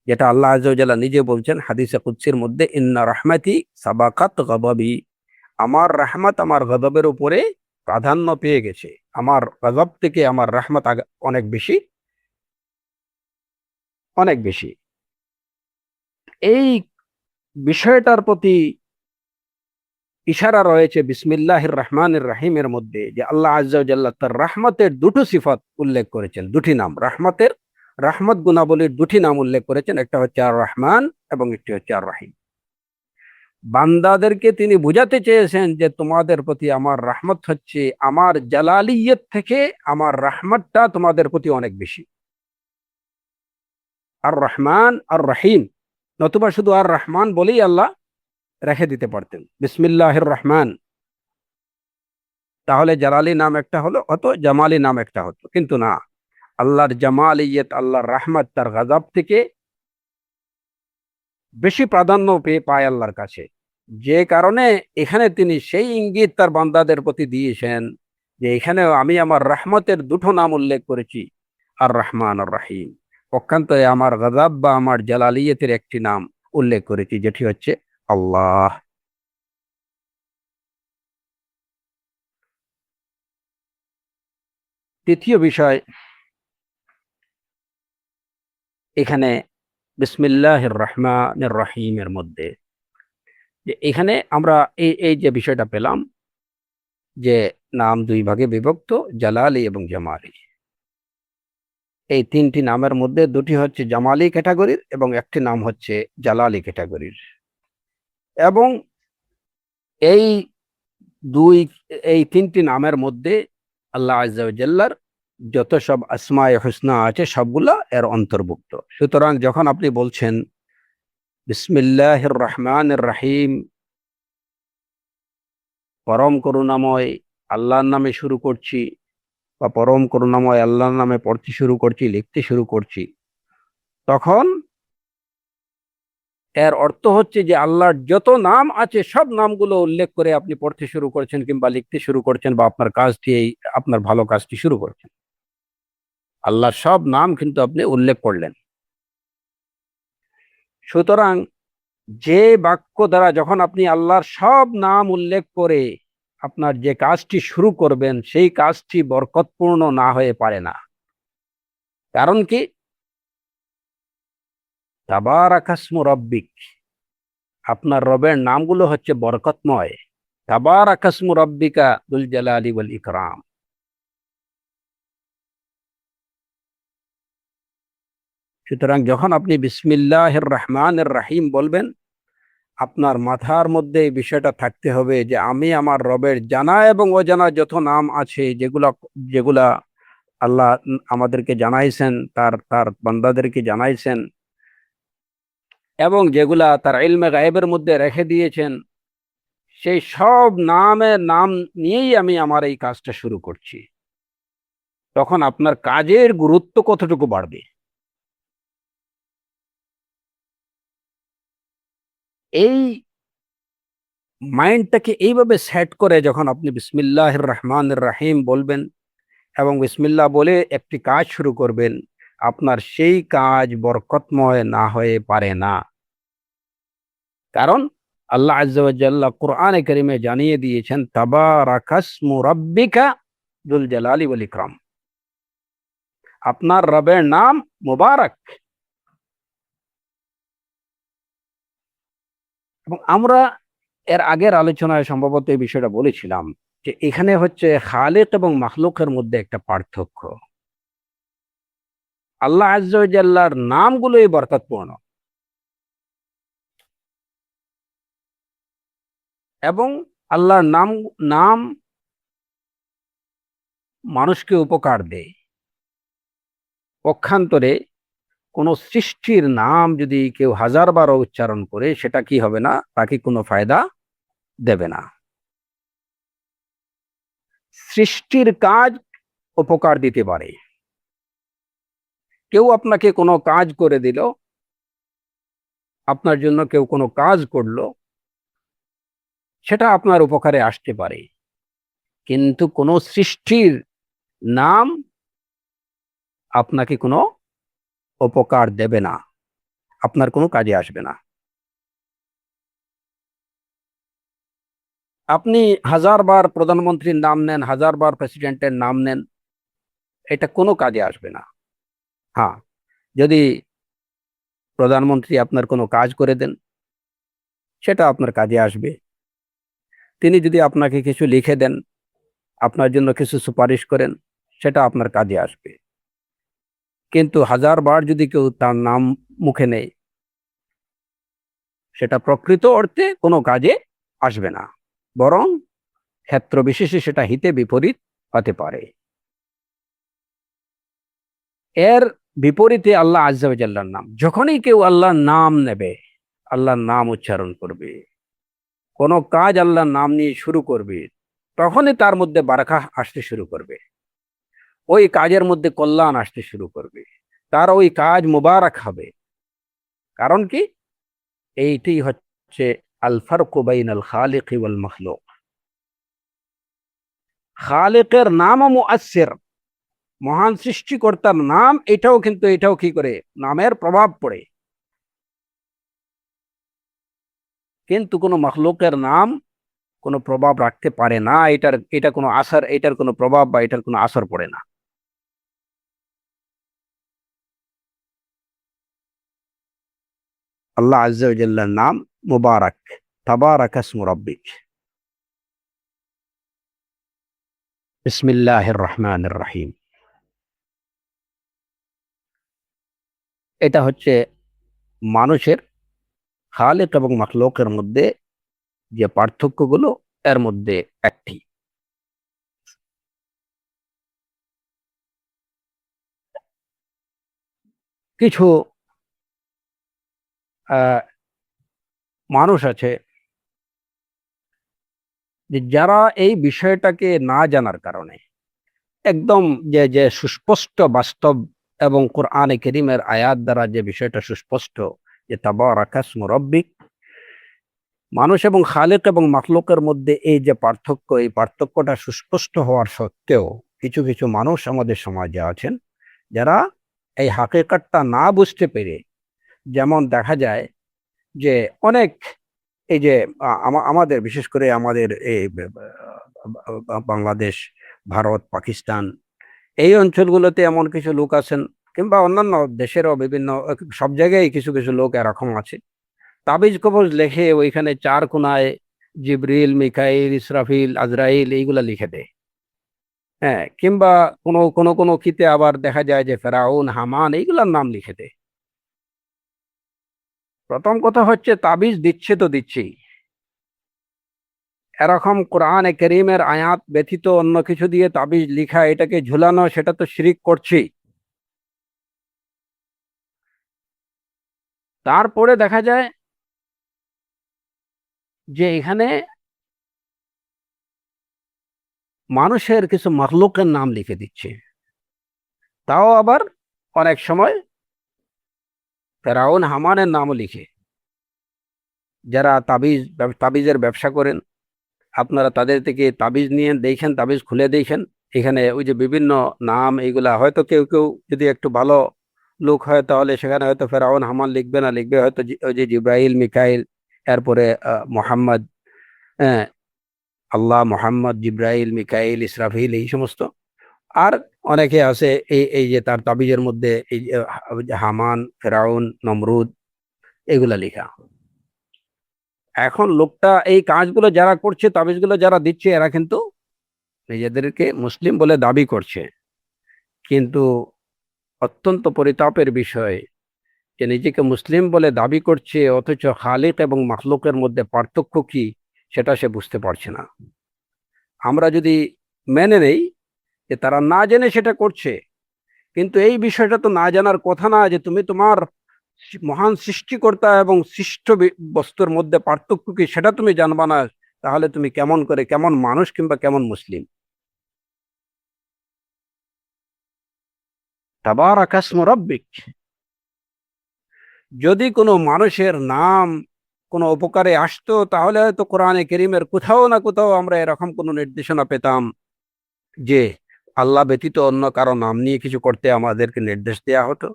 যেটা আল্লাহ আজ্জা ওয়া জাল্লা নিজে বলছেন হাদিসে কুদসির মধ্যে, ইন্না রাহমাতি সাবাকাত গদাবি, আমার রাহমত আমার গজবের উপরে প্রাধান্য পেয়ে গেছে, আমার গজব থেকে আমার রাহমত অনেক বেশি, অনেক বেশি। এই বিষয়টার প্রতি ইশারা রয়েছে বিসমিল্লাহির রহমানির রাহিমের মধ্যে, যে আল্লাহ আজ্জা ওয়া জাল্লা তার রাহমতের দুটো সিফাত উল্লেখ করেছেন, দুটি নাম, রাহমতের, রাহমত গুণাবলীর দুটি নাম উল্লেখ করেছেন, একটা হচ্ছে আর রহমান এবং একটি হচ্ছে আর রাহিম। বান্দাদেরকে তিনি বুঝাতে চেয়েছেন যে তোমাদের প্রতি আমার রাহমত হচ্ছে আমার জালালিয়ত থেকে, আমার রাহমতটা তোমাদের প্রতি অনেক বেশি। আর রহমান আর রাহিম, নতুবা শুধু আর রহমান বলেই আল্লাহ রেখে দিতে পারতেন, বিসমিল্লাহির রহমান, তাহলে জালালি নাম একটা হলো, হতো জামালি নাম একটা হতো, কিন্তু না, আল্লাহর জামালিয়ত, আল্লাহর রাহমত তার গজব থেকে বেশি প্রাধান্য পেয়ে পায় আল্লাহর কাছে, যে কারণে এখানে তিনি সেই ইঙ্গিত তার বান্দাদের প্রতি দিয়েছেন যে এখানেও আমি আমার রহমতের দুটো নাম উল্লেখ করেছি, আর রহমান আর রাহিম। পক্ষান্তরে আমার গজব বা আমার জালালিয়তের একটি নাম উল্লেখ করেছি, যেটি হচ্ছে আল্লাহ। তৃতীয় বিষয় এখানে বিসমিল্লাহির রহমানির রহিমের মধ্যে, যে এখানে আমরা এই এই যে বিষয়টা পেলাম, যে নাম দুই ভাগে বিভক্ত, জালালি এবং জামালি। এই তিনটি নামের মধ্যে দুটি হচ্ছে জামালি ক্যাটাগরির এবং একটি নাম হচ্ছে জালালি ক্যাটাগরির। এবং এই দুই এই তিনটি নামের মধ্যে আল্লাহ আযজা ওয়া জাল্লার যত সব আসমায়ে হুসনা আছে সবগুলা এর অন্তর্ভুক্ত। সুতরাং যখন আপনি বলছেন বিসমিল্লাহির রহমানির রহিম, পরম করুণাময় আল্লাহর নামে শুরু করছি, বা পরম করুণাময় আল্লাহর নামে পড়তে শুরু করছি, লিখতে শুরু করছি, তখন এর অর্থ হচ্ছে যে আল্লাহর যত নাম আছে সব নামগুলো উল্লেখ করে আপনি পড়তে শুরু করছেন কিংবা লিখতে শুরু করছেন, বা আপনার কাজটি আপনার ভালো কাজটি শুরু করছেন। আল্লাহর সব নাম কিন্তু আপনি উল্লেখ করলেন। সুতরাং যে বাক্য দ্বারা যখন আপনি আল্লাহর সব নাম উল্লেখ করে আপনার যে কাজটি শুরু করবেন, সেই কাজটি বরকতপূর্ণ না হয়ে পারে না। কারণ কি? তাবারাকাসমু রাব্বিক, আপনার রবের নামগুলো হচ্ছে বরকতময়। তাবারাকাসমু রাব্বিকা যুল জালালি ওয়াল ইকরাম। সুতরাং যখন আপনি বিসমিল্লাহির রহমানির রহিম বলবেন, আপনার মাথার মধ্যে এই বিষয়টা থাকতে হবে যে আমি আমার রবের জানা এবং অজানা যত নাম আছে, যেগুলা যেগুলা আল্লাহ আমাদেরকে জানাইছেন, তার তার বান্দাদেরকে জানাইছেন, এবং যেগুলা তার ইলমে গায়েবের মধ্যে রেখে দিয়েছেন, সেই সব নামের নাম নিয়েই আমি আমার এই কাজটা শুরু করছি। তখন আপনার কাজের গুরুত্ব কতটুকু বাড়বে। এই মাইন্ডটাকে এইভাবে সেট করে যখন আপনি বিসমিল্লাহির রহমানির রহিম বলবেন এবং বিসমিল্লাহ বলে একটি কাজ শুরু করবেন, আপনার সেই কাজ বরকতময় না হয়ে পারে না। কারণ আল্লাহ আযজা ওয়া জাল্লা কোরআনে কারিমে জানিয়ে দিয়েছেন, তাবারাকাসমু রাব্বিকা যুল জালালি ওয়াল ইকরাম, আপনার রবের নাম মুবারক। এবং আমরা এর আগের আলোচনায় সম্ভবত এই বিষয়টা বলেছিলাম যে এখানে হচ্ছে খালিক এবং মাখলুকের মধ্যে একটা পার্থক্য। আল্লাহ আযজা ওয়া জাল্লার নামগুলোই বরকতপূর্ণ, এবং আল্লাহর নাম নাম মানুষকে উপকার দেয়। পক্ষান্তরে কোন সৃষ্টির নাম যদি কেউ 1000 বার উচ্চারণ করে, সেটা কি হবে না, তাকে কোনো ফায়দা দেবে না। সৃষ্টির কাজ উপকার দিতে পারে। কেউ আপনাকে কোনো কাজ করে দিল, আপনার জন্য কেউ কোনো কাজ করলো, সেটা আপনার উপকারে আসতে পারে। কিন্তু কোনো সৃষ্টির নাম আপনাকে কোনো উপকার দেবে না, আপনার কোনো কাজে আসবে না। আপনি 1000 বার প্রধানমন্ত্রীর নাম নেন, 1000 বার প্রেসিডেন্টের নাম নেন, এটা কোনো কাজে আসবে না। হ্যাঁ, যদি প্রধানমন্ত্রী আপনার কোনো কাজ করে দেন, সেটা আপনার কাজে আসবে। তিনি যদি আপনাকে কিছু লিখে দেন, আপনার জন্য কিছু সুপারিশ করেন, সেটা আপনার কাজে আসবে। কিন্তু 1000 বার যদি কেউ তার নাম মুখে নেয়, সেটা প্রকৃত অর্থে কোনো কাজে আসবে না, বরং ক্ষেত্র বিশেষে সেটা হিতে বিপরীত হতে পারে। এর বিপরীতে আল্লাহ আযজা ওয়া জাল্লার নাম, যখনই কেউ আল্লাহর নাম নেবে, আল্লাহর নাম উচ্চারণ করবে, কোনো কাজ আল্লাহর নাম নিয়ে শুরু করবে, তখনই তার মধ্যে বারাকাহ আসতে শুরু করবে, ওই কাজের মধ্যে কল্যাণ আসতে শুরু করবে, তার ওই কাজ মুবারক হবে। কারণ কি? এইটি হচ্ছে আল ফারকু বাইনাল খালিক ওয়াল মাখলুক। খালিকের নামও মুআসসির, মহান সৃষ্টিকর্তার নাম, এটাও কি করে, নামের প্রভাব পড়ে। কিন্তু কোনো মাখলুকের নাম কোনো প্রভাব রাখতে পারে না, এটা কোনো আসর, এটার কোনো প্রভাব বা এটার কোনো আসর পড়ে না। আল্লাহ আযজা ওয়া জাল্লার নাম মুবারক, তাবারাকাসমু রাব্বিক। বিসমিল্লাহির রহমানির রহিম। এটা হচ্ছে মানুষের খালিক এবং মাখলুকের মধ্যে যে পার্থক্যগুলো, এর মধ্যে একটি। কিছু আহ, মানুষ আছে যে যারা এই বিষয়টাকে না জানার কারণে একদম যে যে সুস্পষ্ট বাস্তব এবং কোরআনে কেরিমের আয়াত দ্বারা যে বিষয়টা সুস্পষ্ট যে তাবারাকা ইসমু রাব্বিক, মানুষ এবং খালিক এবং মাখলুকের মধ্যে এই যে পার্থক্য, এই পার্থক্যটা সুস্পষ্ট হওয়ার সত্ত্বেও কিছু কিছু মানুষ আমাদের সমাজে আছেন যারা এই হাকিকতটা না বুঝতে পেরে, যেমন দেখা যায় যে অনেক এই যে আমাদের বিশেষ করে আমাদের এই বাংলাদেশ, ভারত, পাকিস্তান এই অঞ্চলগুলোতে এমন কিছু লোক আছেন, কিংবা অন্যান্য দেশেরও বিভিন্ন সব জায়গায় কিছু কিছু লোক এরকম আছে, তাবিজ কবজ লেখে ওইখানে চার কোনায় জিবরিল, মিকাইল, ইসরাফিল, আজরাইল এইগুলা লিখে দেয়। হ্যাঁ, কিংবা কোনো কোনো কোনো কিতে আবার দেখা যায় যে ফেরাউন, হামান এইগুলার নাম লিখে দেয়। প্রথম কথা হচ্ছে তাবিজ দিচ্ছে তো দিচ্ছেই, এরকম কোরআনে করিমের আয়াত ব্যতীত অন্য কিছু দিয়ে তাবিজ লিখা, এটাকে ঝুলানো, সেটা তো শিরিক করছেই। তারপরে দেখা যায় যে এখানে মানুষের কিছু মখলুকের নাম লিখে দিচ্ছে, তাও আবার অনেক সময় ফেরাউন, হামানের নামও লিখে। যারা তাবিজের ব্যবসা করেন, আপনারা তাদের থেকে তাবিজ নিয়ে দেখেন, তাবিজ খুলে দেখেন, এখানে ওই যে বিভিন্ন নাম, এইগুলা হয়তো কেউ কেউ যদি একটু ভালো লোক হয় তাহলে সেখানে হয়তো ফেরাউন, হামান লিখবে না, লিখবে হয়তো ওই যে জিব্রাইল, মিকাইল, এরপরে মোহাম্মদ, হ্যাঁ, আল্লাহ, মোহাম্মদ, জিব্রাইল, মিকাইল, ইসরাফিল, এই সমস্ত। আর অনেকে আছে এই এই যে তার তাবিজের মধ্যে এই যে হামান, ফেরাউন, নমরুদ এগুলা লেখা। এখন লোকটা এই কাজগুলো যারা করছে, তাবিজগুলো যারা দিচ্ছে, এরা কিন্তু নিজেদেরকে মুসলিম বলে দাবি করছে, কিন্তু অত্যন্ত পরিতাপের বিষয় যে নিজেকে মুসলিম বলে দাবি করছে অথচ খালিক এবং মাখলুকের মধ্যে পার্থক্য কি সেটা সে বুঝতে পারছে না। আমরা যদি মেনে নেই যে তারা না জেনে সেটা করছে, কিন্তু এই বিষয়টা তো না জানার কথা না, যে তুমি তোমার মহান সৃষ্টিকর্তা এবং সৃষ্ট বস্তুর মধ্যে পার্থক্য কি সেটা তুমি জানবা না, তাহলে তুমি কেমন করে, কেমন মানুষ কিংবা কেমন মুসলিম? তাবারাকা ইসমু রাব্বিক, যদি কোনো মানুষের নাম কোনো উপকারে আসতো তাহলে হয়তো কোরআনে কেরিমের কোথাও না কোথাও আমরা এরকম কোনো নির্দেশনা পেতাম যে আল্লাহ ব্যতীত অন্য কারো নাম নিয়ে কিছু করতে আমাদেরকে নির্দেশ দেয়া হতো।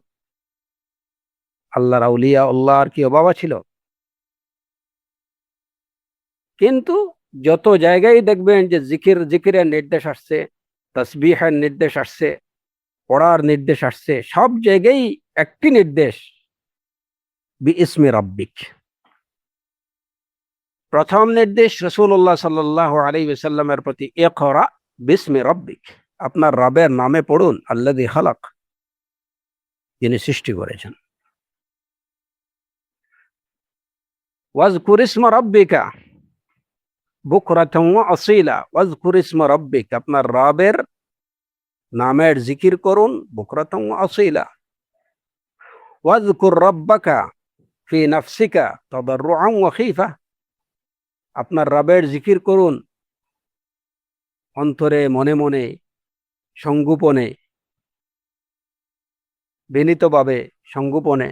আল্লাহর আউলিয়া আল্লাহর কি অভাব ছিল? কিন্তু যত জায়গায় দেখবেন যে জিকিরের নির্দেশ আসছে, তাসবিহের নির্দেশ আসছে, পড়ার নির্দেশ আসছে, সব জায়গায় একটি নির্দেশ, বিইসমি রাব্বিক। প্রথম নির্দেশ রাসূলুল্লাহ সাল্লাল্লাহু আলাইহি ওয়াসাল্লামের প্রতি, ইকরা বিসমি রাব্বিক, আপনার রবের নামে পড়ুন, আল্লাযী খালাক, যিনি সৃষ্টি করেছেন। ওয়াজকুর ইসমা রাব্বিকা বুকরাতান ওয়া আসীলা, ওয়াজকুর ইসমা রাব্বিক, আপনার রবের নামের জিকির করুন বুকরাতান ওয়া আসীলা। ওয়াজকুর রাব্বাকা ফি নাফসিকা তাদাররুআন ওয়া খীফা, আপনার রবের জিকির করুন অন্তরে, মনে মনে, সংগোপনে, বিনীতভাবে, সংগোপনে।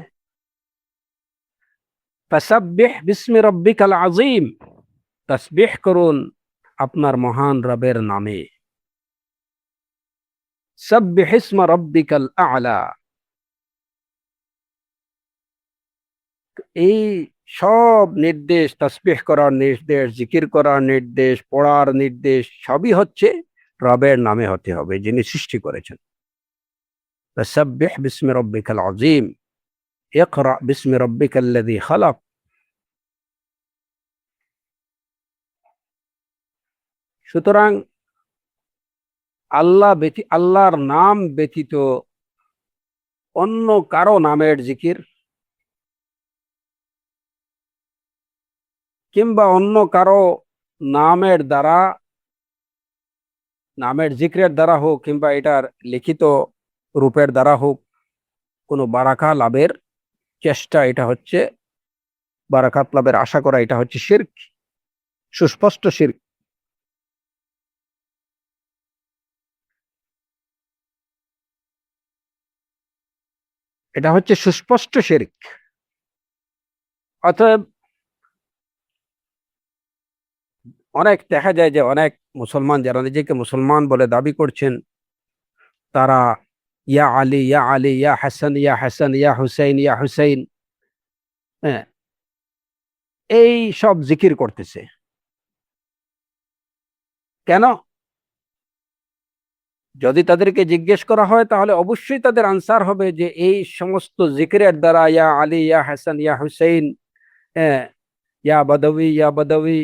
ফাসাব্বিহ বিসমি রাব্বিকাল আযীম, তাসবিহ করুন আপনার মহান রবের নামে। সাব্বিহ ইসমা রাব্বিকাল আ'লা, এই সব নির্দেশ, তাসবিহ করার নির্দেশ, জিকির করার নির্দেশ, পড়ার নির্দেশ, সবই হচ্ছে রবের নামে হতে হবে, যিনি সৃষ্টি করেছেন। ফাসাব্বিহ বিসমি রাব্বিকাল আযীম, ইকরা বিসমি রাব্বিকাল্লাযী খালাক। সুতরাং আল্লাহর নাম ব্যতীত অন্য কারো নামের জিকির কিংবা অন্য কারো নামের দ্বারা, নামের জিক্রের দ্বারা হোক কিংবা এটার লিখিত রূপের দ্বারা হোক কোনো বারাকা লাভের চেষ্টা, এটা হচ্ছে বারাকাত লাভের আশা করা, এটা হচ্ছে শিরক, সুস্পষ্ট শিরক। এটা হচ্ছে সুস্পষ্ট শিরক। অতএব অনেক দেখা যায় যে অনেক মুসলমান যারা নিজেকে মুসলমান বলে দাবি করছেন, তারা ইয়া আলী, ইয়া আলী, ইয়া হাসান, ইয়া হাসান, ইয়া হুসাইন, ইয়া হুসাইন, হ্যাঁ, এই সব জিকির করতেছে। কেন? যদি তাদেরকে জিজ্ঞেস করা হয় তাহলে অবশ্যই তাদের আনসার হবে যে এই সমস্ত জিকিরের দ্বারা, ইয়া আলী, ইয়া হাসান, ইয়া হুসাইন, হ্যাঁ, ইয়া বাদাবি, ইয়া বাদাবি,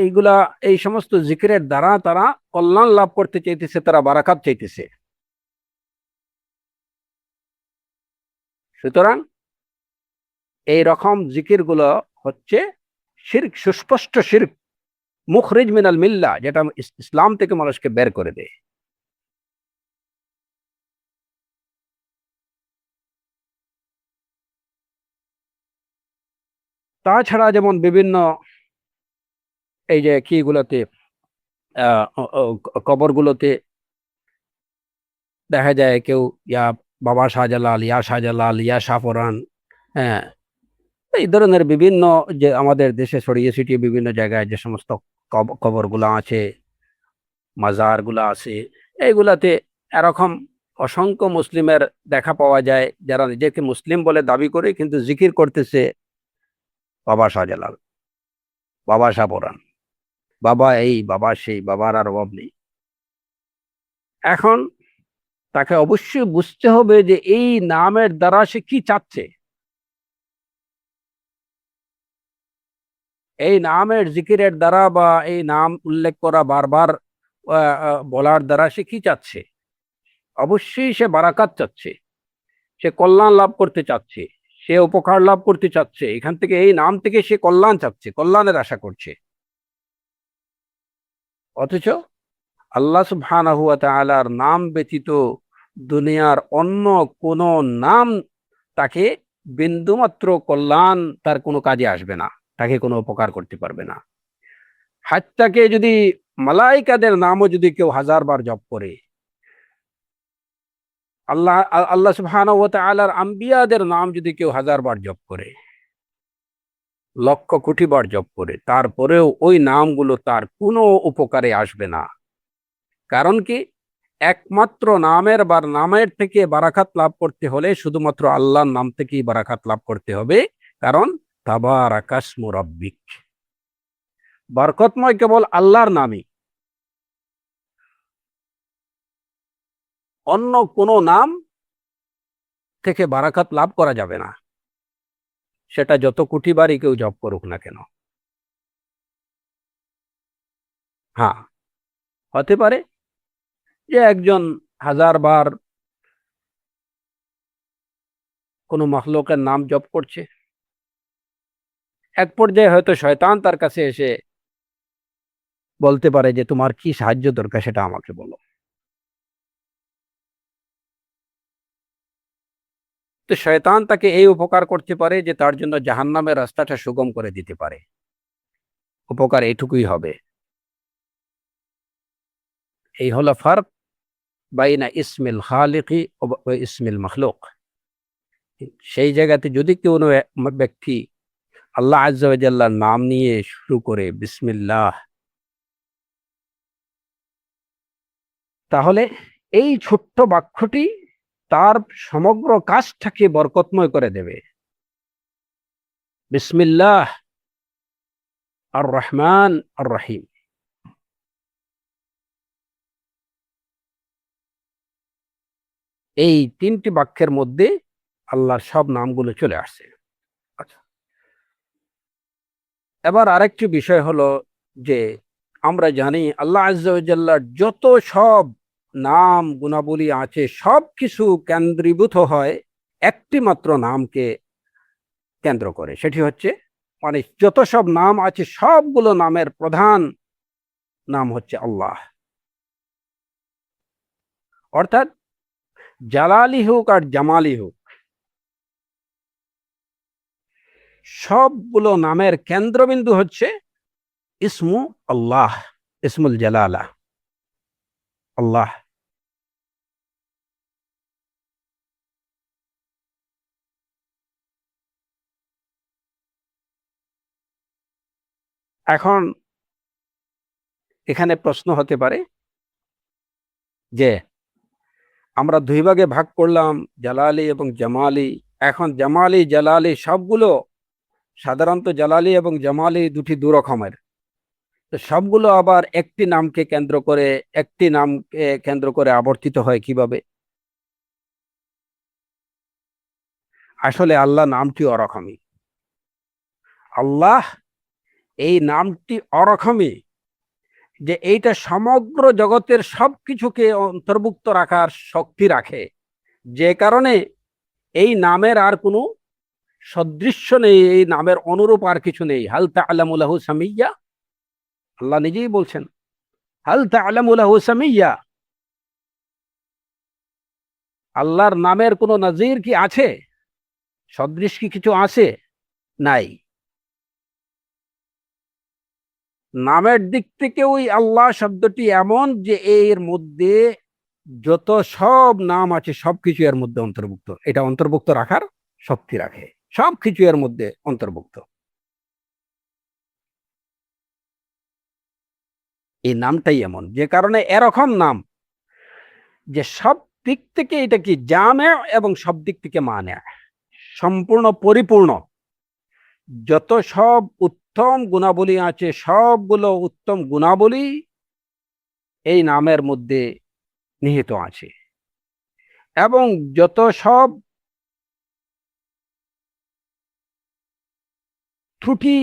এইগুলা, এই সমস্ত জিকিরের দ্বারা তারা কল্যাণ লাভ করতে চাইতেছে, তারা বারাকাত চাইতেছে। সুতরাং এই রকম জিকির গুলো হচ্ছে শিরক, সুস্পষ্ট শিরক, মুখরিজ মিনাল মিল্লাহ, যেটা ইসলাম থেকে মানুষকে বের করে দেয়। তাছাড়া যেমন বিভিন্ন এই যে কিগুলোতে, কবরগুলোতে দেখা যায় কেউ ইয়া বাবা শাহজালাল, ইয়া শাহজালাল, ইয়া শাহপরান, হ্যাঁ, এই ধরনের বিভিন্ন, যে আমাদের দেশে ছড়িয়ে ছিটিয়ে বিভিন্ন জায়গায় যে সমস্ত কবরগুলো আছে, মাজারগুলো আছে, এইগুলাতে এরকম অসংখ্য মুসলিমের দেখা পাওয়া যায় যারা নিজেকে মুসলিম বলে দাবি করে কিন্তু জিকির করতেছে বাবা শাহজালাল, বাবা শাহপরান, বাবা এই, বাবা সেই, বাবার আর অভাব নেই। এখন তাকে অবশ্যই বুঝতে হবে যে এই নামের দ্বারা সে কি চাচ্ছে, এই নামের জিকিরের দ্বারা বা এই নাম উল্লেখ করা বারবার বলার দ্বারা সে কি চাচ্ছে। অবশ্যই সে বারাকাত চাচ্ছে, সে কল্যাণ লাভ করতে চাচ্ছে, সে উপকার লাভ করতে চাচ্ছে, এখান থেকে এই নাম থেকে সে কল্যাণ চাচ্ছে, কল্যাণের আশা করছে। অথচ আল্লাহ সুবহানাহু ওয়া তাআলার নাম ব্যতীত দুনিয়ার অন্য কোন নাম তাকে বিন্দুমাত্র কল্যাণ, তার কোনো কাজে আসবে না, তাকে কোনো উপকার করতে পারবে না। হাত্তাকে যদি মালাইকাদের নামও যদি কেউ 1000 বার জপ করে, আল্লাহ সুবহানাহু ওয়া তাআলার আম্বিয়াদের নাম যদি কেউ 1000 বার জপ করে, লক্ষ কোটি বার জপ করে, তারপরেও ওই নামগুলো তার কোনো উপকারে আসবে না। কারণ কি? একমাত্র নামের থেকে বারাকাত লাভ করতে হলে শুধুমাত্র আল্লাহর নাম থেকেই বারাকাত লাভ করতে হবে। কারণ তাবারাকাসমু রাব্বিক, বরকতময় কেবল আল্লাহর নামই, অন্য কোনো নাম থেকে বারাকাত লাভ করা যাবে না, সেটা যত কোটি বারই কেউ জপ করুক না কেন। হ্যাঁ, হতে পারে যে একজন 1000 বার কোনো মাখলুকের নাম জপ করছে, এক পর্যায়ে হয়তো শয়তান তার কাছে এসে বলতে পারে যে তোমার কি সাহায্য দরকার সেটা আমাকে বলো। তো শয়তান তাকে এই উপকার করতে পারে যে তার জন্য জাহান্নামের রাস্তাটা সুগম করে দিতে পারে। উপকার এইটুকুই হবে। এই হলো ফারক বাইনা ইসমিল খালিকি ও ইসমিল মখলুক। সেই জায়গাতে যদি কোনো ব্যক্তি আল্লাহ আজ্জা ওয়া জাল্লার নাম নিয়ে শুরু করে বিসমিল্লাহ, তাহলে এই ছোট্ট বাক্যটি তার সমগ্র কাজটাকে বরকতময় করে দেবে। বিসমিল্লাহ আর রহমান আর রহিম, এই 3টি বাক্যের মধ্যে আল্লাহর সব নামগুলো চলে আসছে। আচ্ছা, এবার আরেকটি বিষয় হলো যে আমরা জানি আল্লাহ আজ্জা ওয়া জাল্লার যত সব নাম গুণাবলী আছে সব কিছু কেন্দ্রীভূত হয় একটি মাত্র নামকে কেন্দ্র করে, সেটি হচ্ছে মানে যত সব নাম আছে সবগুলো নামের প্রধান নাম হচ্ছে আল্লাহ। অর্থাৎ জালালি হোক আর জামালি হোক, সবগুলো নামের কেন্দ্রবিন্দু হচ্ছে ইসমু আল্লাহ, ইসমুল জালালা আল্লাহ। এখন এখানে প্রশ্ন হতে পারে যে আমরা দুই ভাগে ভাগ করলাম, জালালি এবং জামালি। এখন জামালি জালালি সবগুলো, সাধারণত জালালি এবং জামালি দুটি দু রকমের, তো সবগুলো আবার একটি নামকে কেন্দ্র করে, একটি নামকে কেন্দ্র করে আবর্তিত হয় কিভাবে? আসলে আল্লাহ নামটি ওরকমই। আল্লাহ এই নামটি ওরকমই যে এইটা সমগ্র জগতের সবকিছুকে অন্তর্ভুক্ত রাখার শক্তি রাখে, যে কারণে এই নামের আর কোনো সদৃশ্য নেই, এই নামের অনুরূপ আর কিছু নেই। হাল তা'লামু লাহু সামিয়্যা, আল্লাহ নিজেই বলছেন হাল তা'লামু লাহু সামিয়্যা, আল্লাহর নামের কোনো নজির কি আছে? সদৃশ কি কিছু আছে? নাই। নামের দিক থেকে ওই আল্লাহ শব্দটি এমন যে এর মধ্যে যত সব নাম আছে সবকিছু এর মধ্যে অন্তর্ভুক্ত, এটা অন্তর্ভুক্ত রাখার শক্তি রাখে, সবকিছু এর মধ্যে অন্তর্ভুক্ত। এই নামটাই এমন, যে কারণে এরকম নাম যে সব দিক থেকে এটা কি জামে এবং সব দিক থেকে মানে, সম্পূর্ণ পরিপূর্ণ। যত সব উত্তম গুণাবলী আছে সবগুলো উত্তম গুণাবলী এই নামের মধ্যে নিহিত আছে, এবং যত সব ত্রুটি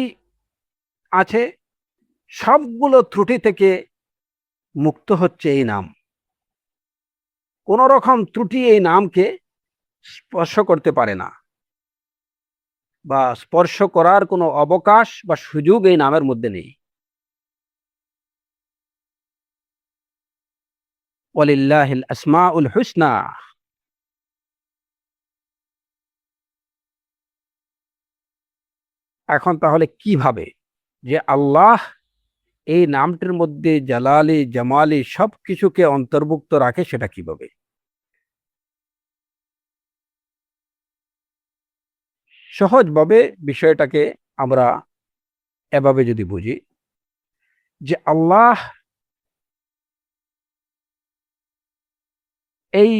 আছে সবগুলো ত্রুটি থেকে মুক্ত হচ্ছে এই নাম। কোন রকম ত্রুটি এই নামকে স্পর্শ করতে পারে না, বা স্পর্শ করার কোনো অবকাশ বা সুযোগ এই নামের মধ্যে নেই। ওয়ালিল্লাহিল আসমাউল হুসনা। এখন তাহলে কিভাবে যে আল্লাহ এই নামটির মধ্যে জালালি জামালি সবকিছুকে অন্তর্ভুক্ত রাখে, সেটা কিভাবে? সহজভাবে বিষয়টাকে আমরা এভাবে যদি বুঝি যে আল্লাহ এই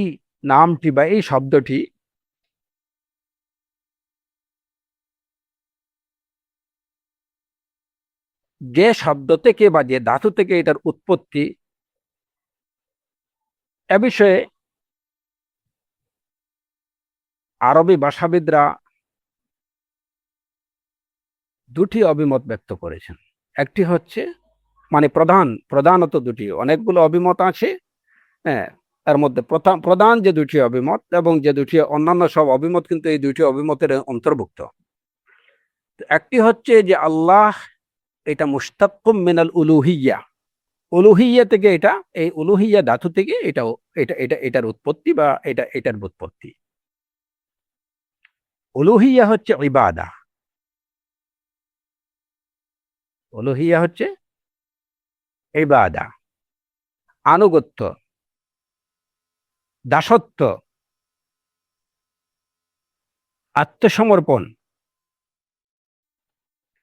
নামটি বা এই শব্দটি যে শব্দ থেকে বা যে ধাতু থেকে এটার উৎপত্তি, এ বিষয়ে আরবি ভাষাবিদরা দুটি অভিমত ব্যক্ত করেছেন। একটি হচ্ছে মানে প্রধানত দুটি, অনেকগুলো অভিমত আছে, হ্যাঁ, এর মধ্যে প্রধান যে দুটি অভিমত এবং যে দুটি অন্যান্য সব অভিমত কিন্তু এই দুটি অভিমতের অন্তর্ভুক্ত। একটি হচ্ছে যে আল্লাহ এটা মুশতাক্কুম মিনাল উলুহিয়্যা, উলুহিয়্যা থেকে, এটা এই উলুহিয়্যা ধাতু থেকে এটার উৎপত্তি বা এটার ব্যুৎপত্তি। উলুহিয়্যা হচ্ছে ইবাদা, উলুহিয়্যা হচ্ছে ইবাদা, আনুগত্য, দাসত্ব, আত্মসমর্পণ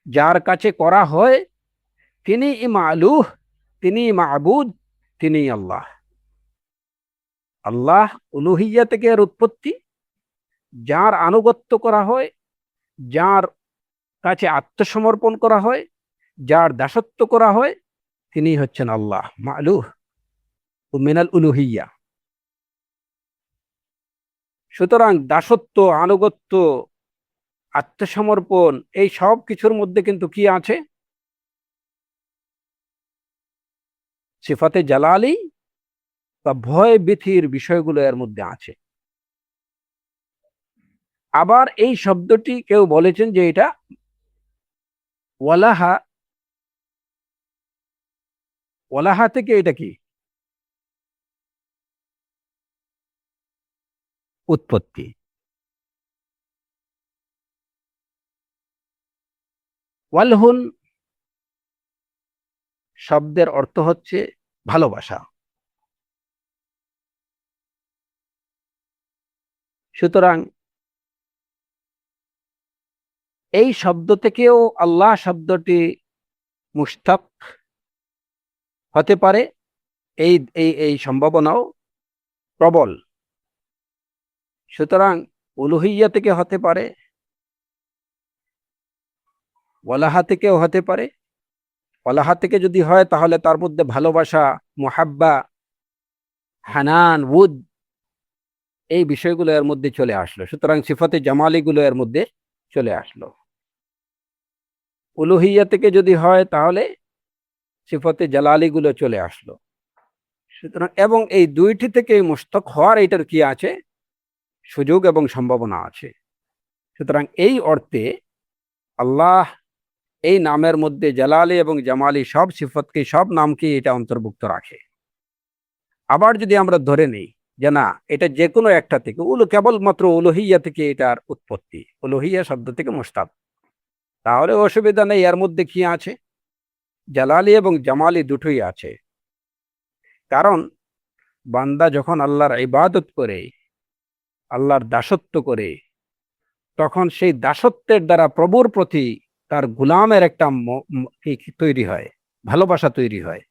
যার কাছে করা হয় তিনি মা'লুহ, তিনি মা'বুদ, তিনি আল্লাহ। আল্লাহ উলুহিয়্যা থেকে এর উৎপত্তি, যার আনুগত্য করা হয়, যার কাছে আত্মসমর্পণ করা হয়, যার দাসত্ব করা হয়, তিনি হচ্ছেন আল্লাহ, মা'লুহ ও মিনাল উলুহিয়্যা। সুতরাং দাসত্ব, আনুগত্য, আত্মসমর্পণ এই সব কিছুর মধ্যে কিন্তু কি আছে? সিফাতে জালালি বা ভয় ভীতির বিষয়গুলো এর মধ্যে আছে। আবার এই শব্দটি কেউ বলেছেন যে এটা ওয়ালাহা, ওয়ালাহা থেকে এটা কি উৎপত্তি। ওয়ালহুন শব্দের অর্থ হচ্ছে ভালোবাসা। সুতরাং এই শব্দ থেকেও আল্লাহ শব্দটি মুশতাক হতে পারে, এই এই এই সম্ভাবনাও প্রবল। সুতরাং উলুহিয়া থেকে হতে পারে, ওয়ালাহা থেকেও হতে পারে। ওয়ালাহা থেকে যদি হয় তাহলে তার মধ্যে ভালোবাসা, মুহাব্বা, হানান, উদ এই বিষয়গুলো এর মধ্যে চলে আসলো। সুতরাং সিফাতে জামালি গুলো এর মধ্যে চলে আসলো। উলুহিয়া থেকে যদি হয় তাহলে সিফাতে জালালি গুলো চলে আসলো। সুতরাং এবং এই দুইটি থেকে মুশতাক হওয়ার এটার কি আছে, সুযোগ এবং সম্ভাবনা আছে। সুতরাং এই অর্থে আল্লাহ এই নামের মধ্যে জালালি এবং জামালি সব সিফতকে, সব নামকে এটা অন্তর্ভুক্ত রাখে। আবার যদি আমরা ধরে নিই যে না, এটা যে কোনো একটা থেকে কেবলমাত্র উলুহিয়া থেকে এটার উৎপত্তি, উলুহিয়া শব্দ থেকে মুশতাক, তাহলে অসুবিধা নেই। এর মধ্যে কি আছে, জালালি এবং জামালি দুটোই আছে। কারণ বান্দা যখন আল্লাহর ইবাদত করে, আল্লাহর দাসত্ব করে, তখন সেই দাসত্বের দ্বারা প্রভুর প্রতি তার গোলামের একটা তৈরি হয়, ভালোবাসা তৈরি হয়,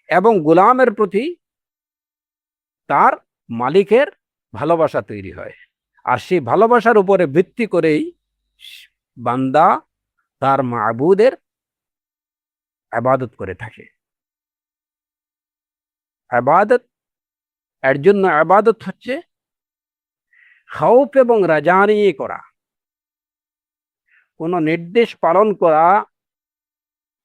এবং গোলামের প্রতি তার মালিকের ভালোবাসা তৈরি হয়। আর সেই ভালোবাসার উপরে ভিত্তি করেই বান্দা তার মাবুদের ইবাদত করে থাকে। ইবাদত এর জন্য ইবাদত হচ্ছে খাউফ এবং রাজা নিয়ে করা, কোনো নির্দেশ পালন করা,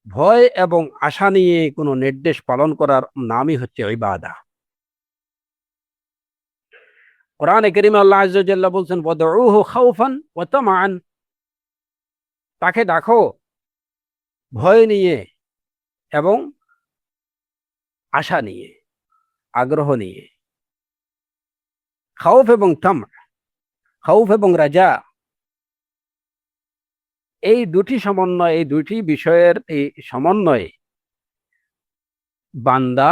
ভয় এবং আশা নিয়ে কোনো নির্দেশ পালন করার নামই হচ্ছে ইবাদত। কোরআনে কারীমে আল্লাহ আযজা ওয়া জাল্লা বলছেন ওয়াদউহু খাউফান ওয়া তামাআন, তাকে ডাকো ভয় নিয়ে এবং আশা নিয়ে, আগ্রহ নিয়ে। খাউফ এবং তামা, খাউফ এবং রাজা, এই দুটি সমন্বয়, এই দুটি বিষয়ের এই সমন্বয়ে বান্দা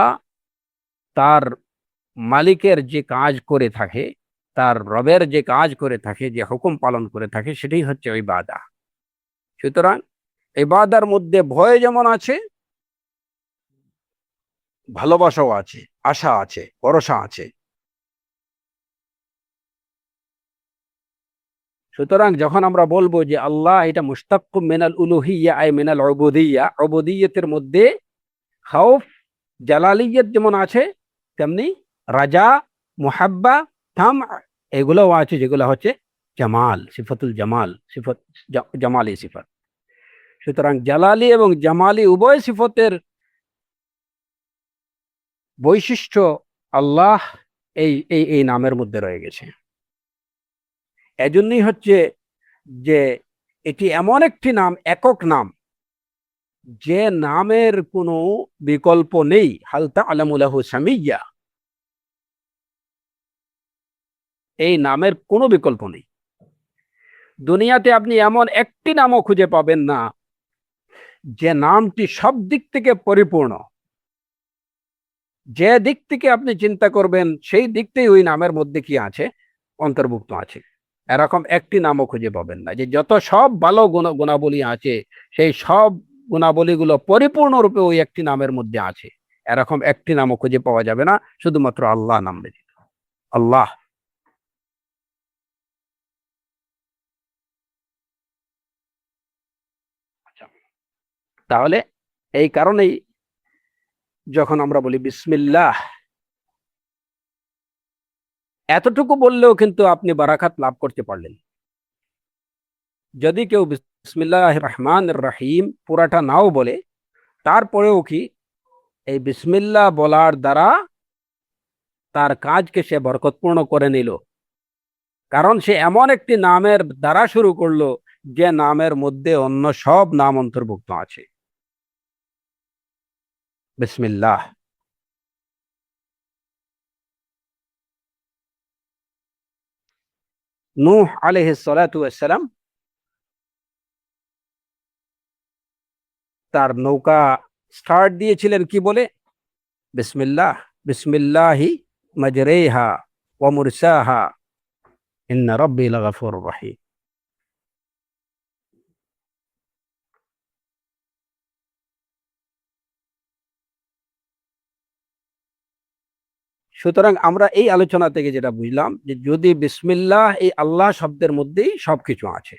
তার মালিকের যে কাজ করে থাকে, তার রবের যে কাজ করে থাকে, যে হুকুম পালন করে থাকে, সেটাই হচ্ছে ইবাদত। সুতরাং ইবাদতের মধ্যে ভয় যেমন আছে, ভালোবাসাও আছে, আশা আছে, ভরসা আছে। সুতরাং যখন আমরা বলবো যে আল্লাহ এটা মুশতাক্কুম মিনাল উলুহিয়া আই মিনাল উবুদিয়্যা, উবুদিয়্যতের মধ্যে খাউফ জালালিয়্যত যেমন আছে, তেমনি রাজা, মুহাব্বা, তাম এগুলোও আছে, যেগুলো হচ্ছে জামাল, সিফাতুল জামাল, সিফাত জামালি সিফাত। সুতরাং জালালি এবং জামালি উভয় সিফতের বৈশিষ্ট্য আল্লাহ এই এই এই নামের মধ্যে রয়ে গেছে। এজন্যই হচ্ছে যে এটি এমন একটি নাম, একক নাম, যে নামের কোনো বিকল্প নেই। হাল তা'লামু লাহু সামিয়্যা, এই নামের কোনো বিকল্প নেই। দুনিয়াতে আপনি এমন একটি নামও খুঁজে পাবেন না যে নামটি সব দিক থেকে পরিপূর্ণ। যে দিক থেকে আপনি চিন্তা করবেন সেই দিকটাই ওই নামের মধ্যে কি আছে, অন্তর্ভুক্ত আছে। এরকম একটি নামও খুঁজে পাবেন না যে যত সব ভালো গুণাবলী আছে, সেই সব গুণাবলীগুলো পরিপূর্ণরূপে ওই একটি নামের মধ্যে আছে। এরকম একটি নামও খুঁজে পাওয়া যাবে না, শুধুমাত্র আল্লাহ নাম ব্যতীত। আল্লাহ। আচ্ছা, তাহলে এই কারণেই যখন আমরা বলি বিসমিল্লাহ, এতটুকু বললেও কিন্তু আপনি বারাকাত লাভ করতে পারলেন। যদি কেউ বিসমিল্লাহির রহমানির রহিম পুরাটা নাও বলে, তারপরেও কি এই বিসমিল্লাহ বলার দ্বারা তার কাজকে সে বরকতপূর্ণ করে নিল, কারণ সে এমন একটি নামের দ্বারা শুরু করলো যে নামের মধ্যে অন্য সব নাম অন্তর্ভুক্ত আছে। বিসমিল্লাহ। নূহ আলাইহিস সালাতু ওয়াস সালাম তার নৌকা স্টার্ট দিয়েছিলেন কি বলে? বিসমিল্লাহ, বিসমিল্লাহি মাজরেহা ওয়া মুরসাহা ইন্না রাব্বি লাগাফুরুর রহিম। সুতরাং আমরা এই আলোচনা থেকে যেটা বুঝলাম যে যদি বিসমিল্লাহ এই আল্লাহ শব্দের মধ্যেই সবকিছু আছে,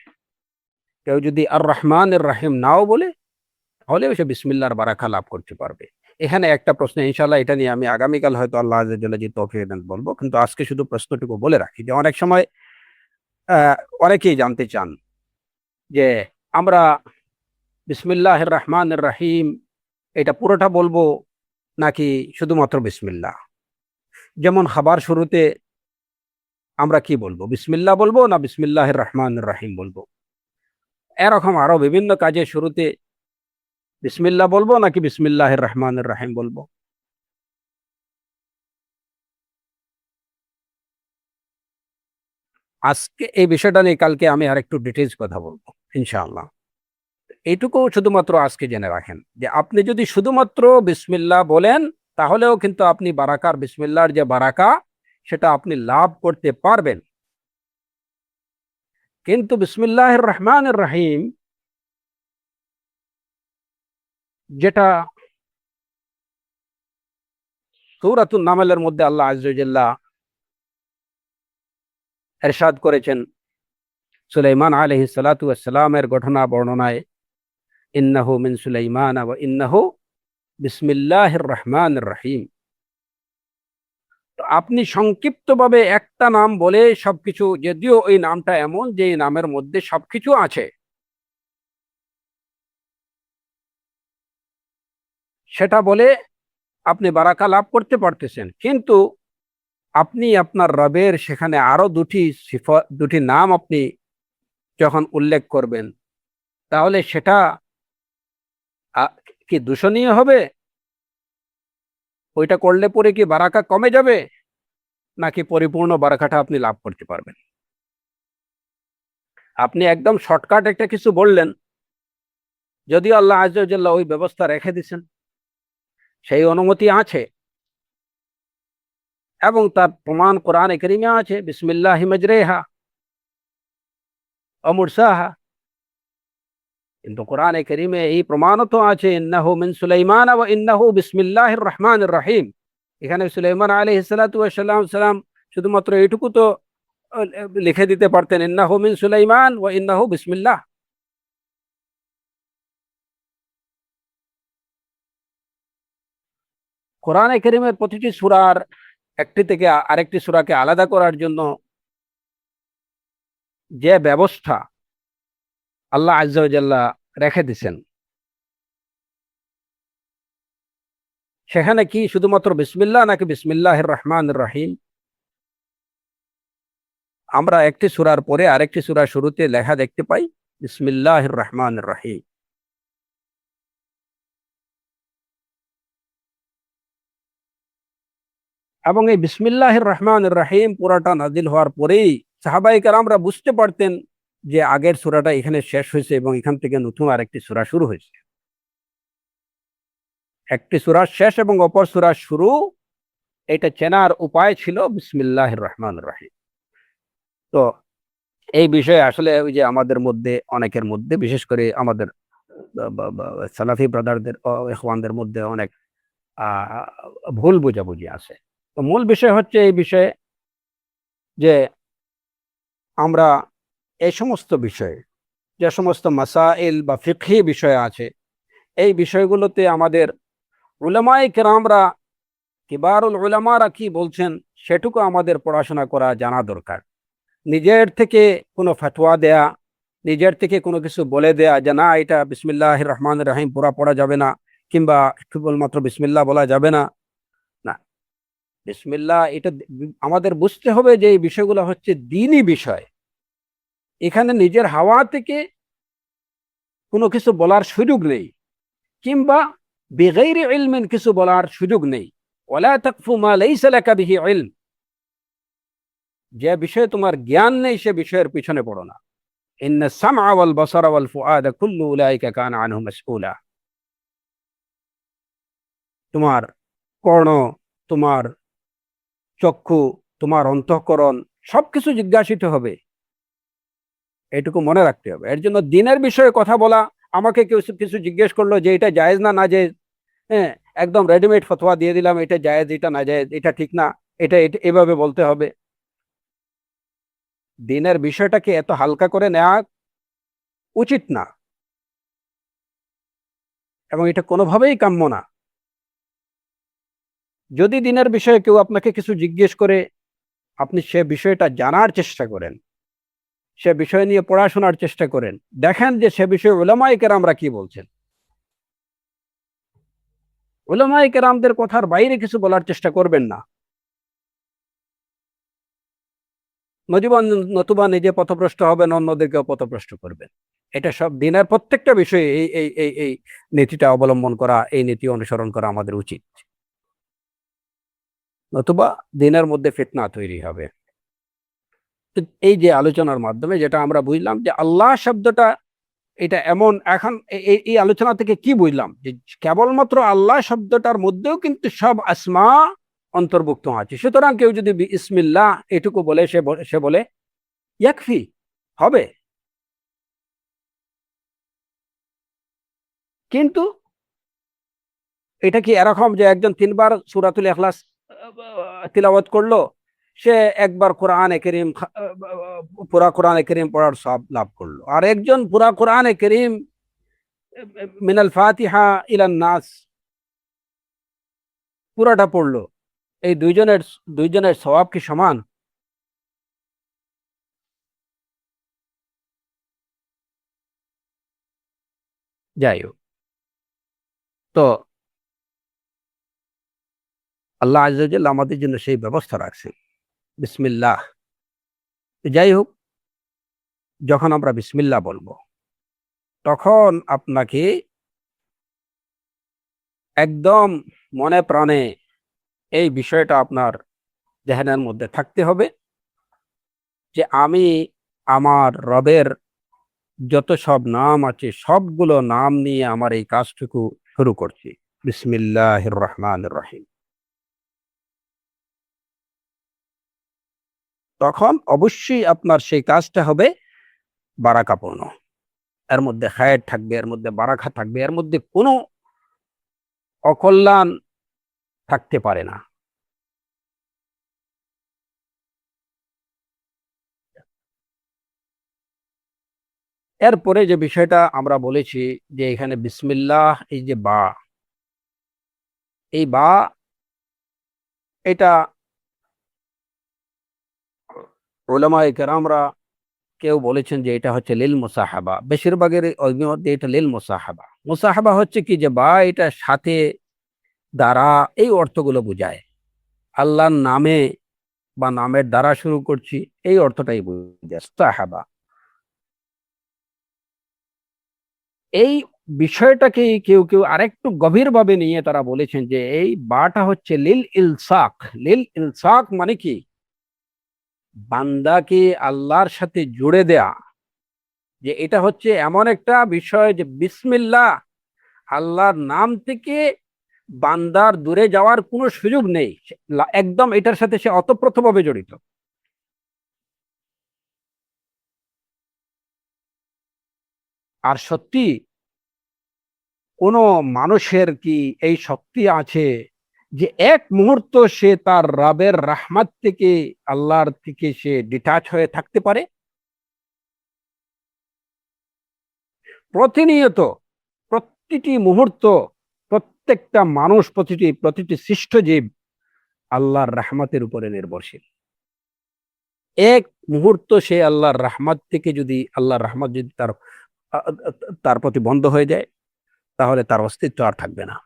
কেউ যদি আর রহমানের রাহিম নাও বলে তাহলেও সে বিসমিল্লাহর বারাকা লাভ করতে পারবে। এখানে একটা প্রশ্ন, ইনশাআল্লাহ এটা নিয়ে আমি আগামীকাল হয়তো আল্লাহ আযজা ওয়াজাল্লা জি তৌফিক দেন বলবো, কিন্তু আজকে শুধু প্রশ্নটুকু বলে রাখি যে অনেক সময় অনেকেই জানতে চান যে আমরা বিসমিল্লাহির রহমানির রহিম এটা পুরোটা বলবো নাকি শুধুমাত্র বিসমিল্লাহ। যেমন খাবার শুরুতে আমরা কি বলবো, বিসমিল্লাহ বলবো না বিসমিল্লাহির রহমানির রহিম বলবো? এরকম আরো বিভিন্ন কাজের শুরুতে বিসমিল্লাহ বলবো নাকি বিসমিল্লাহির রহমানির রহিম বলবো? আজকে এই বিষয়টা নিয়ে কালকে আমি আরেকটু ডিটেইলস কথা বলবো ইনশাআল্লাহ। এইটুকু শুধুমাত্র আজকে জেনে রাখেন যে আপনি যদি শুধুমাত্র বিসমিল্লাহ বলেন তাহলেও কিন্তু আপনি বারাকার, বিসমিল্লাহর যে বারাকা সেটা আপনি লাভ করতে পারবেন। কিন্তু বিসমিল্লাহির রহমানির রহিম যেটা সূরাতুন নামলের মধ্যে আল্লাহ আযজা ওয়াজাল্লা ইরশাদ করেছেন সুলাইমান আলাইহিস সালাতু ওয়াস সালামের ঘটনা বর্ণনায়, ইন্নাহু মিন সুলাইমান ওয়া ইন্নাহু বিসমিল্লাহির রহমানির রহিম। তো আপনি সংক্ষিপ্তভাবে একটা নাম বলে সবকিছু, যদিও ওই নামটা এমন যে এই নামের মধ্যে সবকিছু আছে, সেটা বলে আপনি বারাকা লাভ করতে পারতেছেন। কিন্তু আপনি আপনার রবের সেখানে আরো দুটি নাম আপনি যখন উল্লেখ করবেন তাহলে সেটা কি দূষণীয় হবে? ওইটা করলে পরে কি বারাকা কমে যাবে নাকি পরিপূর্ণ বারাকাটা আপনি লাভ করতে পারবেন? আপনি একদম শর্টকাট একটা কিছু বললেন, যদিও আল্লাহ আযজা ওয়াজাল্লা ওই ব্যবস্থা রেখে দিয়েছেন, সেই অনুমতি আছে এবং তার প্রমাণ কোরআনে কারীমে আছে, বিসমিল্লাহি মাজরেহা ওয়া মুরসাহা। কিন্তু কোরআনে কারীমে এই প্রমাণও তো আছে, ইন্নাহু মিন সুলাইমান ওয়া ইন্নাহু বিসমিল্লাহির রহমানির রহিম। এখানে সুলাইমান আলাইহিস সালাতু ওয়াস সালাম শুধুমাত্র এইটুকু তো লিখে দিতে পারতেন, ইন্নাহু মিন সুলাইমান ওয়া ইন্নাহু বিসমিল্লাহ। কোরআনে কারীমের প্রতিটি সূরার একটি থেকে আরেকটি সূরাকে আলাদা করার জন্য যে ব্যবস্থা আল্লাহ আযজা ওয়াজাল্লা রেখে দিয়েছেন, সেখানে কি শুধুমাত্র বিসমিল্লাহ নাকি বিসমিল্লাহির রহমানির রহিম? আমরা একটি সূরার পরে আরেকটি সূরার শুরুতে লেখা দেখতে পাই বিসমিল্লাহির রহমানির রহিম। এবং এই বিসমিল্লাহির রহমানির রহিম পুরাটা নাজিল হওয়ার পরেই সাহাবায়ে কেরামরা বুঝতে পারতেন যে আগের সূরাটা এখানে শেষ হয়েছে এবং এখান থেকে নতুন আরেকটি সূরা শুরু হয়েছে। একটি সূরার শেষ এবং অপর সূরার শুরু, এটা চেনার উপায় ছিল বিসমিল্লাহির রহমানির রহিম। তো এই বিষয়ে আসলে ওই যে আমাদের মধ্যে অনেকের মধ্যে, বিশেষ করে আমাদের সালাফি ব্রাদারদের ইখওয়ানদের মধ্যে অনেক ভুল বোঝাবুঝি আছে। তো মূল বিষয় হচ্ছে এই বিষয়ে যে আমরা এই সমস্ত বিষয়ে, যে সমস্ত মাসাইল বা ফিকহি বিষয় আছে, এই বিষয়গুলোতে আমাদের উলামায়ে কেরামরা, কিবারুল উলামারা কি বলছেন সেটুকু আমাদের পড়াশোনা করা জানা দরকার। নিজের থেকে কোনো ফতোয়া দেয়া, নিজের থেকে কোনো কিছু বলে দেয়া যে না এটা বিসমিল্লাহির রহমানির রহিম পুরা পড়া যাবে না, কিংবা কেবলমাত্র বিসমিল্লাহ বলা যাবে না, না, বিসমিল্লাহ এটা আমাদের বুঝতে হবে যে এই বিষয়গুলো হচ্ছে দ্বীনি বিষয়। এখানে নিজের হাওয়া থেকে কোনো কিছু বলার সুযোগ নেই, কিংবা বিগাইরি ইলমিন কিছু বলার সুযোগ নেই। ওয়ালা তাকফু মা লাইসা লাকা বিহি ইলম, যে বিষয়ে তোমার জ্ঞান নেই সে বিষয়ের পিছনে পড়ো না। ইন্নাস সামআ ওয়াল বাসারা ওয়াল ফুআদা কুল্লু উলাইকা কানা আনহু মাসউলা। তোমার কর্ণ, তোমার চক্ষু, তোমার অন্তঃকরণ সবকিছু জিজ্ঞাসিত হবে, এটুকু মনে রাখতে হবে। এর জন্য দিনের বিষয়ে কথা বলা, আমাকে কেউ কিছু জিজ্ঞেস করলো যে এটা জায়েজ না না জায়েজ, হ্যাঁ, একদম রেডিমেড ফতোয়া দিয়ে দিলাম এটা জায়েজ এটা না জায়েজ, এটা ঠিক না, এটা এভাবে বলতে হবে। দিনের বিষয়টাকে এত হালকা করে নেওয়া উচিত না, এবং এটা কোনোভাবেই কাম্য না। যদি দিনের বিষয়ে কেউ আপনাকে কিছু জিজ্ঞেস করে, আপনি সে বিষয়টা জানার চেষ্টা করেন, সে বিষয় নিয়ে পড়াশোনার চেষ্টা করেন, দেখেন যে সে বিষয়ে উলামায়ে কেরামরা কি বলছেন। উলামায়ে কেরামদের কথার বাইরে কিছু বলার চেষ্টা করবেন না, নতুবা নিজে পথভ্রষ্ট হবেন, অন্যদেরকেও পথভ্রষ্ট করবেন। এটা সব দিনের প্রত্যেকটা বিষয়ে এই এই এই এই নীতিটা অবলম্বন করা, এই নীতি অনুসরণ করা আমাদের উচিত, নতুবা দিনের মধ্যে ফিতনা তৈরি হবে। তো এই যে আলোচনার মাধ্যমে যেটা আমরা বুঝলাম যে আল্লাহ শব্দটা এটা এমন, এখন এই আলোচনা থেকে কি বুঝলাম যে কেবলমাত্র আল্লাহ শব্দটার মধ্যেও কিন্তু সব আসমা অন্তর্ভুক্ত আছে। সুতরাং কেউ যদি বিসমিল্লাহ এটুকু বলে সে বলে ইয়াকফি, হবে। কিন্তু এটা কি এরকম যে একজন 3 বার সূরাতুল ইখলাস তিলাওয়াত করলো, সে একবার কোরআনে কারীম পুরা কোরআনে কারীম পড়ার সওয়াব লাভ করলো, আর একজন পুরা কোরআনে কারীম মিনাল ফাতিহা ইলান নাস পুরাটা পড়লো, এই দুইজনের সওয়াব কি সমান? যাই হোক, তো আল্লাহ আযজা ওয়া জাল্লা আমাদের জন্য সেই ব্যবস্থা রাখছে বিসমিল্লাহ। যাই হোক, যখন আমরা বিসমিল্লাহ বলবো তখন আপনাকে একদম মনে প্রাণে এই বিষয়টা আপনার জেহেনের মধ্যে থাকতে হবে যে আমি আমার রবের যত সব নাম আছে সবগুলো নাম নিয়ে আমার এই কাজটুকু শুরু করছি, বিসমিল্লাহির রহমানির রহিম। তখন অবশ্যই আপনার সেই কাজটা হবে বারাকাপূর্ণ, এর মধ্যে খায়ের থাকবে, এর মধ্যে বারাকা থাকবে, এর মধ্যে কোনো অকল্যাণ থাকতে পারে না। এরপরে যে বিষয়টা আমরা বলেছি যে এখানে বিসমিল্লাহ, এই যে বা, এই বা এটা উলামায়ে কেরামরা কেউ বলেছেন যে এটা হচ্ছে লিল মুসাহাবা, বেশিরভাগের অভিমত দিয়ে এটা লিল মুসাহাবা। মুসাহাবা হচ্ছে কি যে বা এটা সাথে, দ্বারা, এই অর্থগুলো বোঝায়। আল্লাহর নামে বা নামের দ্বারা শুরু করছি, এই অর্থটাই বোঝায় সাহাবা। এই বিষয়টাকে কেউ কেউ আরেকটু গভীরভাবে নিয়ে তারা বলেছেন যে এই বাটা হচ্ছে লিল ইলসাক। লিল ইলসাক মানে কি, বান্দাকে আল্লাহর সাথে জুড়ে দেয়া, যে এটা হচ্ছে এমন একটা বিষয় যে বিসমিল্লাহ, আল্লাহর নাম থেকে বান্দার দূরে যাওয়ার কোনো সুযোগ নেই, একদম এটার সাথে সে অতপ্রতভাবে জড়িত। আর সত্যি কোনো মানুষের কি এই শক্তি আছে যে এক মুহূর্ত সে তার রবের রাহমাত থেকে, আল্লাহর থেকে সে ডিটাচ হয়ে থাকতে পারে? প্রতিনিয়ত, প্রতিটি মুহূর্ত, প্রত্যেকটা মানুষ, প্রতিটি সৃষ্ট জীব আল্লাহর রাহমাতের উপরে নির্ভরশীল। এক মুহূর্ত সে আল্লাহর রাহমাত থেকে যদি, আল্লাহর রাহমাত যদি তার প্রতি বন্ধ হয়ে যায়, তাহলে তার অস্তিত্ব আর থাকবে না।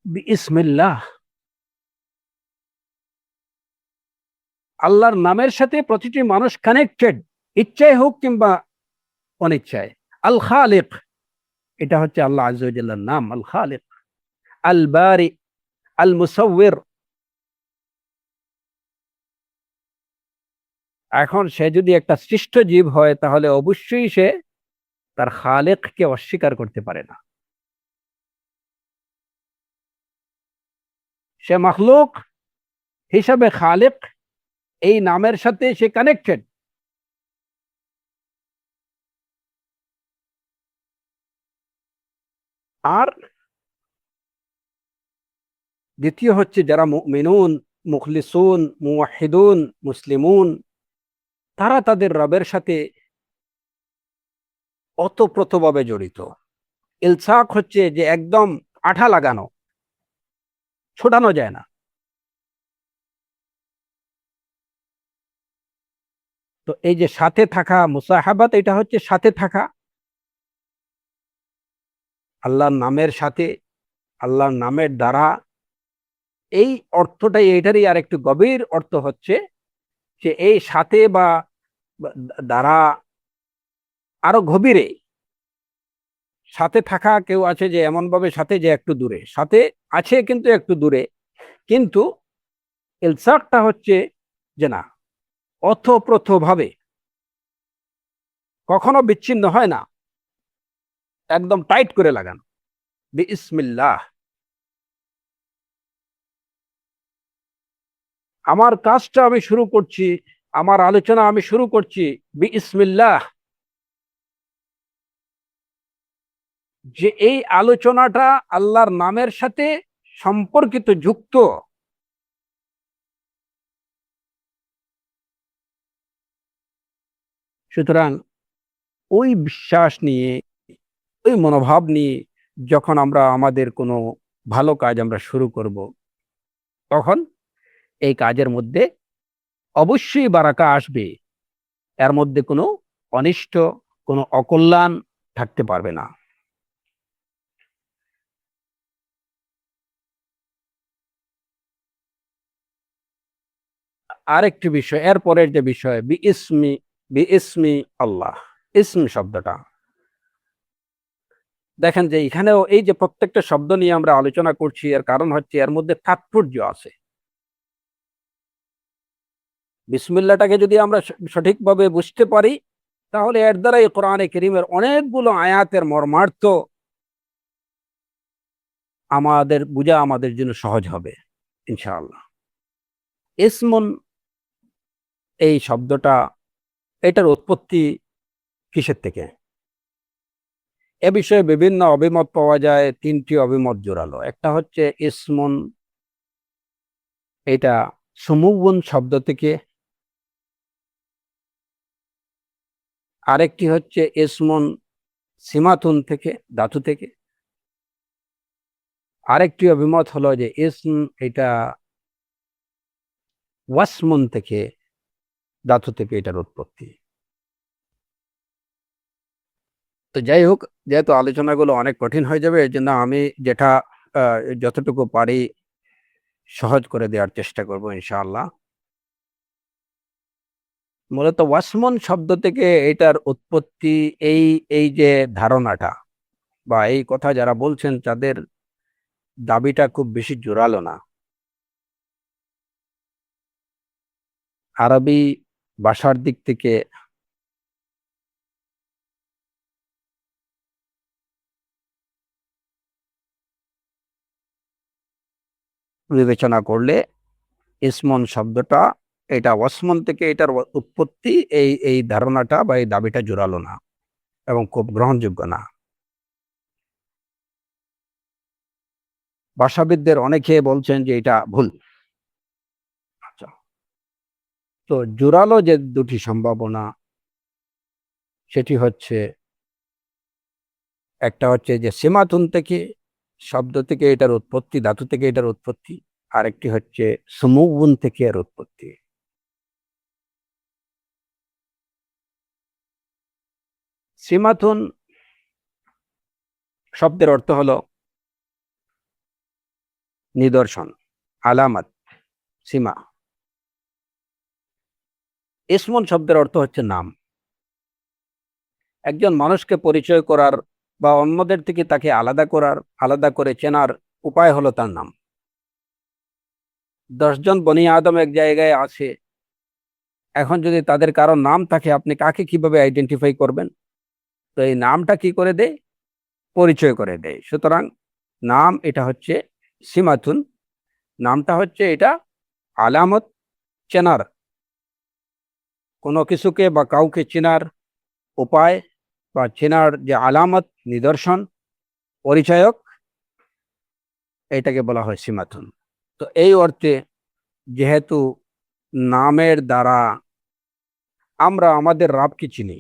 বিসমিল্লাহ, আল্লাহর নামের সাথে প্রতিটি মানুষ কানেক্টেড, ইচ্ছায় হোক কিংবা অনিচ্ছায়। আল খালিক, এটা হচ্ছে আল্লাহ আযজা ওয়া জাল্লার নাম, আল খালিক। আল বারি, আল মুসাউবির। এখন সে যদি একটা সৃষ্ট জীব হয় তাহলে অবশ্যই সে তার খালেককে অস্বীকার করতে পারে না। সে মখলুক হিসাবে খালেক এই নামের সাথে সে কানেক্টেড। আর দ্বিতীয় হচ্ছে যারা মুমিনুন, মুখলিসুন, মুওয়াহিদুন, মুসলিমুন, তারা তাদের রবের সাথে ওতপ্রোতভাবে জড়িত। ইলসাক হচ্ছে যে একদম আঠা লাগানো, ছোটানো যায় না। তো এই যে সাথে থাকা, মুসাহাবাত, এটা হচ্ছে সাথে থাকা আল্লাহর নামের সাথে, আল্লাহর নামের দ্বারা। এই অর্থটাই, এটারই আর একটু গভীর অর্থ হচ্ছে যে এই সাথে বা দ্বারা আরো গভীরে সাথে থাকা। কেউ আছে যে এমন ভাবে সাথে যে একটু দূরে, সাথে আছে কিন্তু একটু দূরে, কিন্তু ইলসাকটা হচ্ছে যে না, অথপ্রথ ভাবে কখনো বিচ্ছিন্ন হয় না, একদম টাইট করে লাগানো। বিসমিল্লাহ, আমার কাজটা আমি শুরু করছি, আমার আলোচনা আমি শুরু করছি বিসমিল্লাহ। যে এই আলোচনাটা আল্লাহর নামের সাথে সম্পর্কিত, যুক্ত। সুতরাং ওই বিশ্বাস নিয়ে, ওই মনোভাব নিয়ে যখন আমরা আমাদের কোনো ভালো কাজ আমরা শুরু করব, তখন এই কাজের মধ্যে অবশ্যই বারাকা আসবে। এর মধ্যে কোনো অনিষ্ট, কোনো অকল্যাণ থাকতে পারবে না। আরেকটি বিষয়, এর পরের যে বিষয়, বি ইসমি আল্লাহ, ইসম শব্দটা দেখেন যে এখানেও এই যে প্রত্যেকটা শব্দ নিয়ে আমরা আলোচনা করছি, এর কারণ হচ্ছে এর মধ্যে তাৎপর্য আছে। বিসমিল্লাহটাকে যদি আমরা সঠিকভাবে বুঝতে পারি, তাহলে এর দ্বারাই কোরআনে কারীমের অনেকগুলো আয়াতের মর্মার্থ আমাদের বোঝা আমাদের জন্য সহজ হবে ইনশাআল্লাহ। ইসমুন, এই শব্দটা, এটার উৎপত্তি কিসের থেকে? এ বিষয়ে বিভিন্ন অভিমত পাওয়া যায়। তিনটি অভিমত জোরালো। একটা হচ্ছে ইসমুন, এটা সুমুউন শব্দ থেকে। আরেকটি হচ্ছে ইসমুন সিমাতুন থেকে, ধাতু থেকে। আরেকটি অভিমত হলো যে ইসম এটা ওয়াসমুন থেকে, ধাতু থেকে এটার উৎপত্তি। তো যাই হোক, যেহেতু আলোচনাগুলো অনেক কঠিন হয়ে যাবে, এই জন্য আমি যেটা যতটুকু পারি সহজ করে দেওয়ার চেষ্টা করব ইনশাআল্লাহ। মূলত ওয়াসমন শব্দ থেকে এটার উৎপত্তি। এই এই যে ধারণাটা বা এই কথা যারা বলছেন, তাদের দাবিটা খুব বেশি জোরালো না। আরবি ভাষার দিক থেকে বিবেচনা করলে ইসমন শব্দটা, এটা ওয়াসমন থেকে এটার উৎপত্তি, এই এই ধারণাটা বা এই দাবিটা জোরালো না এবং খুব গ্রহণযোগ্য না। ভাষাবিদদের অনেকে বলছেন যে এটা ভুল। আচ্ছা, তো জোরালো যে দুটি সম্ভাবনা, সেটি হচ্ছে, একটা হচ্ছে যে সীমাতুন থেকে শব্দ থেকে এটার উৎপত্তি, ধাতু থেকে এটার উৎপত্তি। আরেকটি হচ্ছে সুমুউন থেকে এর উৎপত্তি। সীমাতুন শব্দের অর্থ হলো নিদর্শন, আলামত, সীমা। ইসমুন শব্দের অর্থ হচ্ছে নাম। একজন মানুষকে পরিচয় করার বা অন্যদের থেকে তাকে আলাদা করে চেনার উপায় হলো তার নাম। 10 জন বনি আদম এক জায়গায় আছে, এখন যদি তাদের কারো নাম থাকে, আপনি কাকে কিভাবে আইডেন্টিফাই করবেন? তো এই নামটা কি করে দেয়? পরিচয় করে দেয়। সুতরাং নাম এটা হচ্ছে সীমাতুন, নামটা হচ্ছে এটা আলামত, চেনার, কোনো কিছুকে বা কাউকে চেনার উপায় বা চেনার যে আলামত, নিদর্শন, পরিচয়ক, এটাকে বলা হয় সীমাতুন। তো এই অর্থে যেহেতু নামের দ্বারা আমরা আমাদের রবকে চিনি,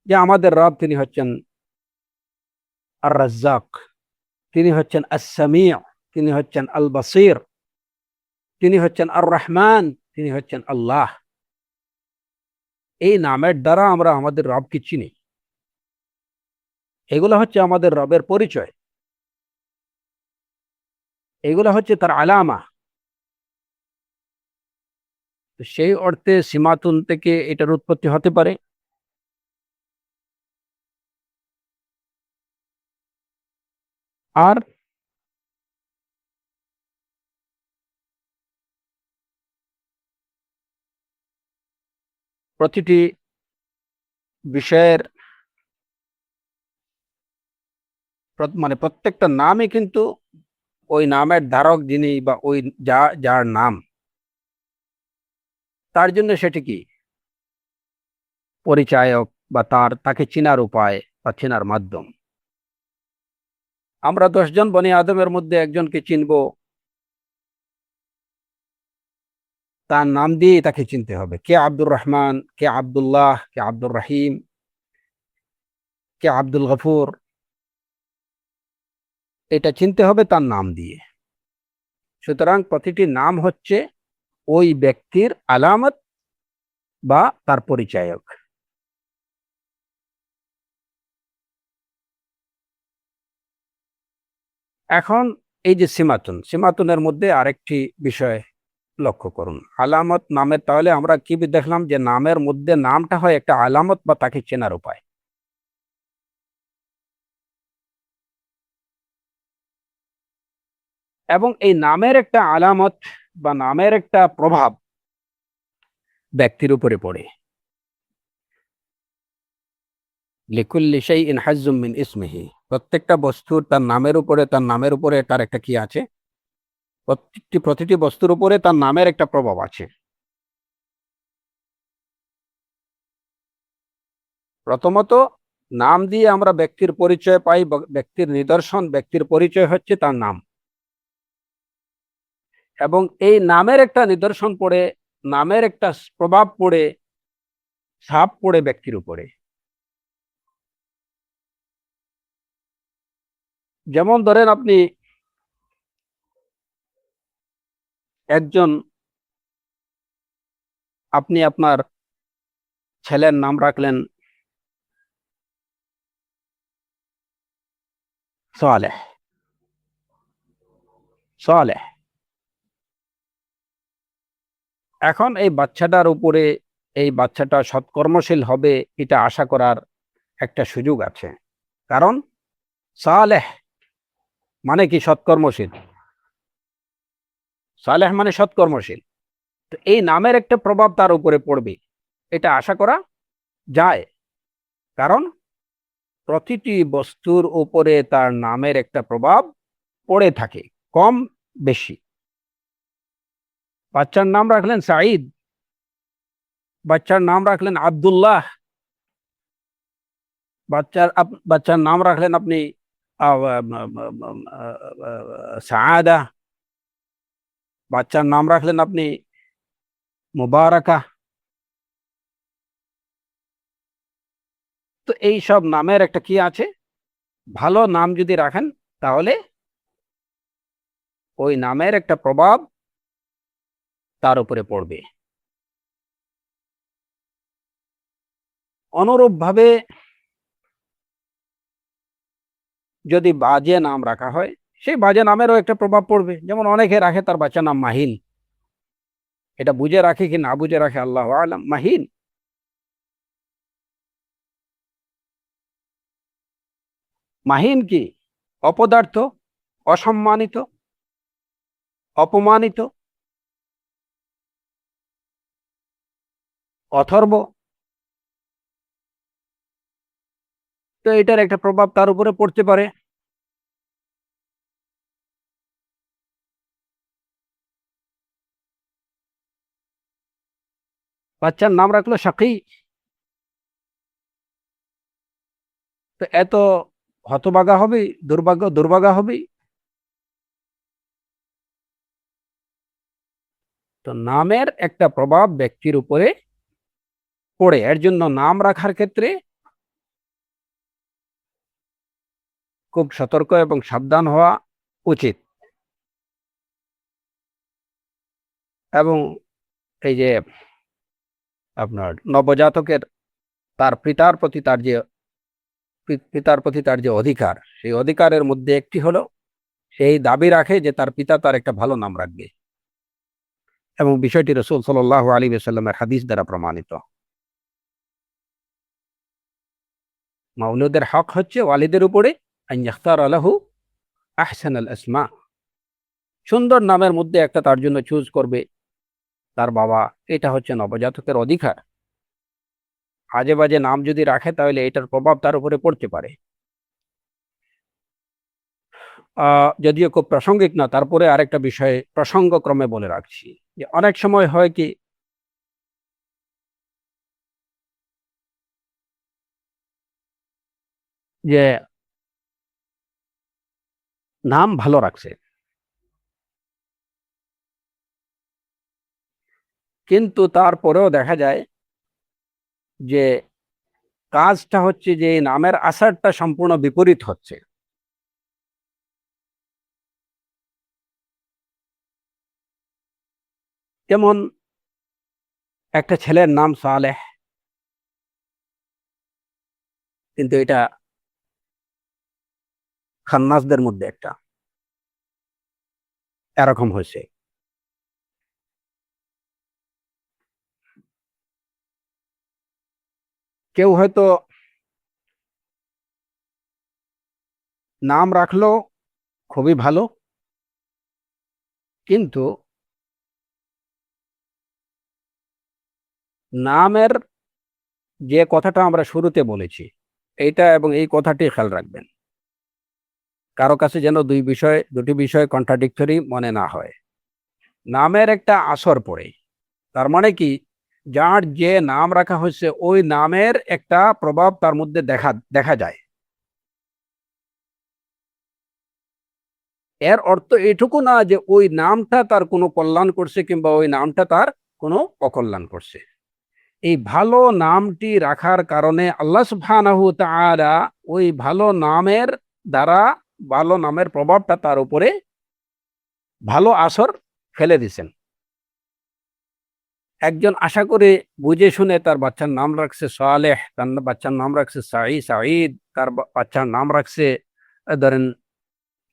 যে আমাদের রব তিনি হচ্ছেন আর রাজ্জাক, তিনি হচ্ছেন আস-সামি', তিনি হচ্ছেন আল বাসির, তিনি হচ্ছেন আর রহমান, তিনি হচ্ছেন আল্লাহ। এই নামের দ্বারা আমরা আমাদের রবকে চিনি। এগুলো হচ্ছে আমাদের রবের পরিচয়, এগুলো হচ্ছে তার আলামা। তো সেই অর্থে সীমাতুন থেকে এটার উৎপত্তি হতে পারে। আর প্রতিটি বিষয়ের মানে প্রত্যেকটা নামই কিন্তু ওই নামের ধারক যিনি বা ওই যার নাম, তার জন্য সেটি কি পরিচায়ক বা তাকে চেনার উপায় বা চেনার মাধ্যম। আমরা 10 জন বনি আদমের মধ্যে একজনকে চিনব, তার নাম দিয়ে তাকে চিনতে হবে। কে আব্দুর রহমান, কে আব্দুল্লাহ, কে আব্দুর রহিম, কে আব্দুল গফুর, এটা চিনতে হবে তার নাম দিয়ে। সুতরাং প্রতিটি নাম হচ্ছে ওই ব্যক্তির আলামত বা তার পরিচায়ক। এখন এই যে সীমাতুনের মধ্যে আরেকটি বিষয় লক্ষ্য করুন, আলামত নামের। তাহলে আমরা কি দেখলাম যে নামের মধ্যে নামটা হয় একটা আলামত বা তাকে চেনার উপায়। এবং এই নামের একটা আলামত বা নামের একটা প্রভাব ব্যক্তির উপরে পড়ে। লিকুল্লি শাইইন হাজ্জুম মিন ইসমিহি, প্রত্যেকটা বস্তুর তার নামের উপরে তার একটা কি আছে, প্রতিটি বস্তুর উপরে তার নামের একটা প্রভাব আছে। প্রথমত নাম দিয়ে আমরা ব্যক্তির পরিচয় পাই, ব্যক্তির নিদর্শন, ব্যক্তির পরিচয় হচ্ছে তার নাম। এবং এই নামের একটা নিদর্শন পড়ে, নামের একটা প্রভাব পড়ে, ছাপ পড়ে ব্যক্তির উপরে। যেমন ধরেন একজন আপনি আপনার ছেলের নাম রাখলেন সালেহ। সালেহ, এখন এই বাচ্চাটা সৎকর্মশীল হবে, এটা আশা করার একটা সুযোগ আছে। কারণ সালেহ মানে কি? সৎকর্মশীল। সালেহ মানে সৎকর্মশীল। তো এই নামের একটা প্রভাব তার উপরে পড়বে, এটা আশা করা যায়। কারণ প্রতিটি বস্তুর উপরে তার নামের একটা প্রভাব পড়ে থাকে, কম বেশি। বাচ্চার নাম রাখলেন সাঈদ, বাচ্চার নাম রাখলেন আব্দুল্লাহ, বাচ্চার নাম রাখলেন আপনি সাআদা, বাচ্চার নাম রাখলেন আপনি মুবারাকা। তো এই সব নামের একটা কি আছে, ভালো নাম যদি রাখেন তাহলে ওই নামের একটা প্রভাব তার উপরে পড়বে। অনুরূপভাবে যদি বাজে নাম রাখা হয়, সেই বাজে নামেরও একটা প্রভাব পড়বে। যেমন অনেকে রাখে তার বাচ্চার নাম মাহিন, এটা বুঝে রাখে কি না বুঝে রাখে আল্লাহ আলাম। মাহিন, মাহিন কি? অপদার্থ, অসম্মানিত, অপমানিত, অথর্ব। তো এটার একটা প্রভাব তার উপরে পড়তে পারে। বাচ্চার নাম রাখলো সাকি, তো এত হতভাগা হবে, দুর্ভাগা হবে। তো নামের একটা প্রভাব ব্যক্তির উপরে পড়ে, এর জন্য নাম রাখার ক্ষেত্রে খুব সতর্ক এবং সাবধান হওয়া উচিত। এবং এই যে আপনার নবজাতকের তার পিতার প্রতি তার যে অধিকার, সেই অধিকারের মধ্যে একটি হলো সেই দাবি রাখে যে তার পিতা তার একটা ভালো নাম রাখবে, এবং বিষয়টি রাসূল সাল্লাল্লাহু আলাইহি ওয়াসাল্লামের হাদিস দ্বারা প্রমাণিত। মাউলুদের হক হচ্ছে ওয়ালিদের উপরে আন ইয়াখতারা লাহু আহসানাল আসমা, সুন্দর নামের মধ্যে একটা তার জন্য চুজ করবে তার বাবা। এটা হচ্ছে নবজাতকের অধিকার। আজে বাজে নাম যদি রাখে তাহলে এটার প্রভাব তার উপরে পড়তে পারে। যদিও খুব প্রাসঙ্গিক না, তারপরে আরেকটা বিষয়ে প্রসঙ্গক্রমে বলে রাখছি যে অনেক সময় হয় কি, যে নাম ভালো রাখছে, কিন্তু তারপরেও দেখা যায় যে কাজটা হচ্ছে যে এই নামের আসারটা সম্পূর্ণ বিপরীত হচ্ছে। যেমন একটা ছেলের নাম সালেহ, কিন্তু এটা খান্নাসদের মধ্যে একটা এরকম হয়েছে। কেউ হয়তো নাম রাখলো খুবই ভালো, কিন্তু নামের যে কথাটা আমরা শুরুতে বলেছি, এইটা এবং এই কথাটি খেয়াল রাখবেন, কারো কাছে যেন দুটি বিষয় কন্ট্রাডিক্টরি মনে না হয়। নামের একটা আসর পড়ে, তার মানে কি, যার যে নাম রাখা হয়েছে ওই নামের একটা প্রভাব তার মধ্যে দেখা দেখা যায়। এর অর্থ এটুকু না যে ওই নামটা তার কোনো কল্যাণ করছে কিংবা ওই নামটা তার কোনো অকল্যাণ করছে। এই ভালো নামটি রাখার কারণে আল্লাহ সুবহানাহু তাআলা ওই ভালো নামের দ্বারা, ভালো নামের প্রভাবটা তার উপরে ভালো আসর ফেলে দিছেন। একজন আশা করে বুঝে শুনে তার বাচ্চার নাম রাখছে সালেহ, তার বাচ্চার নাম রাখছে সাঈদ, তার বাচ্চার নাম রাখছে ধরেন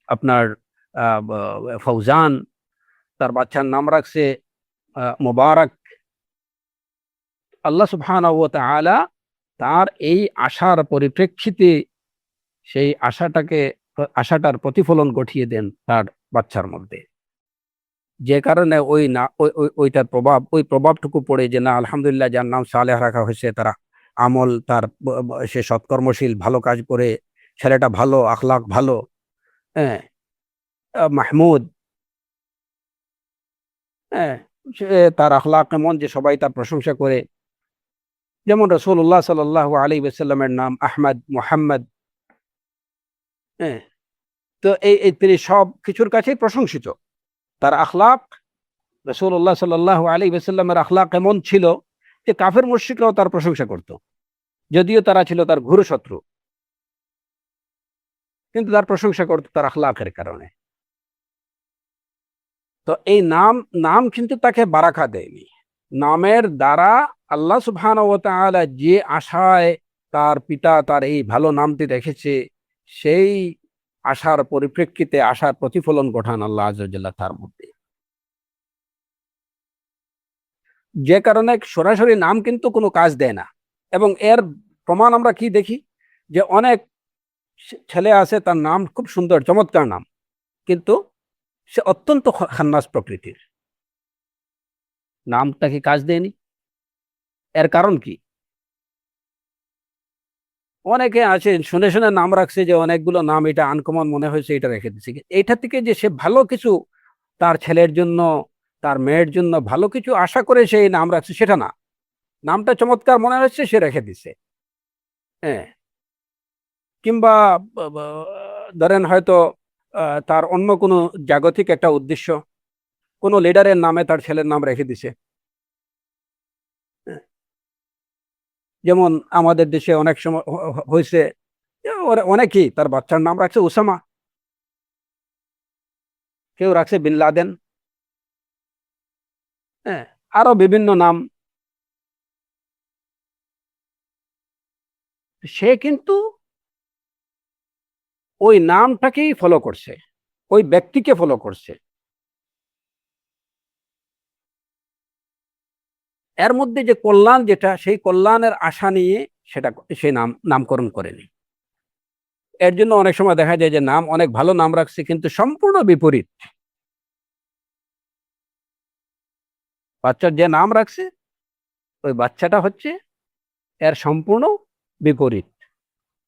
আপনার ফৌজান, তার বাচ্চার নাম রাখছে মোবারক। আল্লাহ সুবহানাহু ওয়া তাআলা তার এই আশার পরিপ্রেক্ষিতে সেই আশাটার প্রতিফলন ঘটিয়ে দেন তার বাচ্চার মধ্যে, যে কারণে ওই না ওইটার প্রভাব, ওই প্রভাবটুকু পড়ে যে না, আলহামদুলিল্লাহ, যার নাম সালেহ রাখা হয়েছে তারা আমল, তার সে সৎকর্মশীল, ভালো কাজ করে, ছেলেটা ভালো, আখলাক ভালো, হ্যাঁ, মাহমুদ, হ্যাঁ, সে তার আখলাক এমন যে সবাই তার প্রশংসা করে। যেমন রাসূলুল্লাহ সাল্লাল্লাহু আলাইহি ওয়াসাল্লামের নাম আহমদ, মুহাম্মদ, হ্যাঁ। তো এই তিনি সব কিছুর কাছেই প্রশংসিত। তার আখলাক, রাসূলুল্লাহ সাল্লাল্লাহু আলাইহি ওয়াসাল্লামের আখলাক এমন ছিল যে কাফের মুশরিকরাও তার প্রশংসা করত, যদিও তারা ছিল তার ঘোর শত্রু, কিন্তু তার প্রশংসা করত তার আখলাকের কারণে। তো এই নাম নাম কিন্তু তাকে বারাকা দেয়নি। নামের দ্বারা আল্লাহ সুবহানাহু ওয়া তাআলা যে আশায় তার পিতা তার এই ভালো নামটি রেখেছে, সেই আশার পরিপ্রেক্ষিতে আশার প্রতিফলন ঘটান আল্লাহ আযজা ওয়া জাল্লা তার মধ্যে। যে কারণে সরাসরি নাম কিন্তু কোনো কাজ দেয় না। এবং এর প্রমাণ আমরা কি দেখি, যে অনেক ছেলে আছে তার নাম খুব সুন্দর চমৎকার নাম, কিন্তু সে অত্যন্ত খান্নাস প্রকৃতির, নামটা কি কাজ দেয়নি? এর কারণ কি? অনেকে আছে শুনে শুনে নাম রাখছে, যে অনেকগুলো নাম এটা আনকমন মনে হয়েছে এটা রেখে দিচ্ছে। এইটা থেকে যে সে ভালো কিছু তার ছেলের জন্য, তার মেয়ের জন্য ভালো কিছু আশা করে সেই নাম রাখছে সেটা না। নামটা চমৎকার মনে হচ্ছে সে রেখে দিছে। হ্যাঁ, কিংবা ধরেন হয়তো তার অন্য কোনো জাগতিক একটা উদ্দেশ্য, কোনো লিডারের নামে তার ছেলের নাম রেখে দিছে। হ্যাঁ, যেমন আমাদের দেশে অনেক সময় হয়েছে, অনেকেই তার বাচ্চার নাম রাখছে ওসামা, কেউ রাখছে বিন লাদেন, হ্যাঁ, আরো বিভিন্ন নাম। সে কিন্তু ওই নামটাকেই ফলো করছে, ওই ব্যক্তিকে ফলো করছে। এর মধ্যে যে কল্যাণ, যেটা সেই কল্যাণের আশা নিয়ে সেটা সেই নামকরণ করেনি। এর জন্য অনেক সময় দেখা যায় যে নাম, অনেক ভালো নাম রাখছে কিন্তু সম্পূর্ণ বিপরীত। বাচ্চার যে নাম রাখছে ওই বাচ্চাটা হচ্ছে এর সম্পূর্ণ বিপরীত।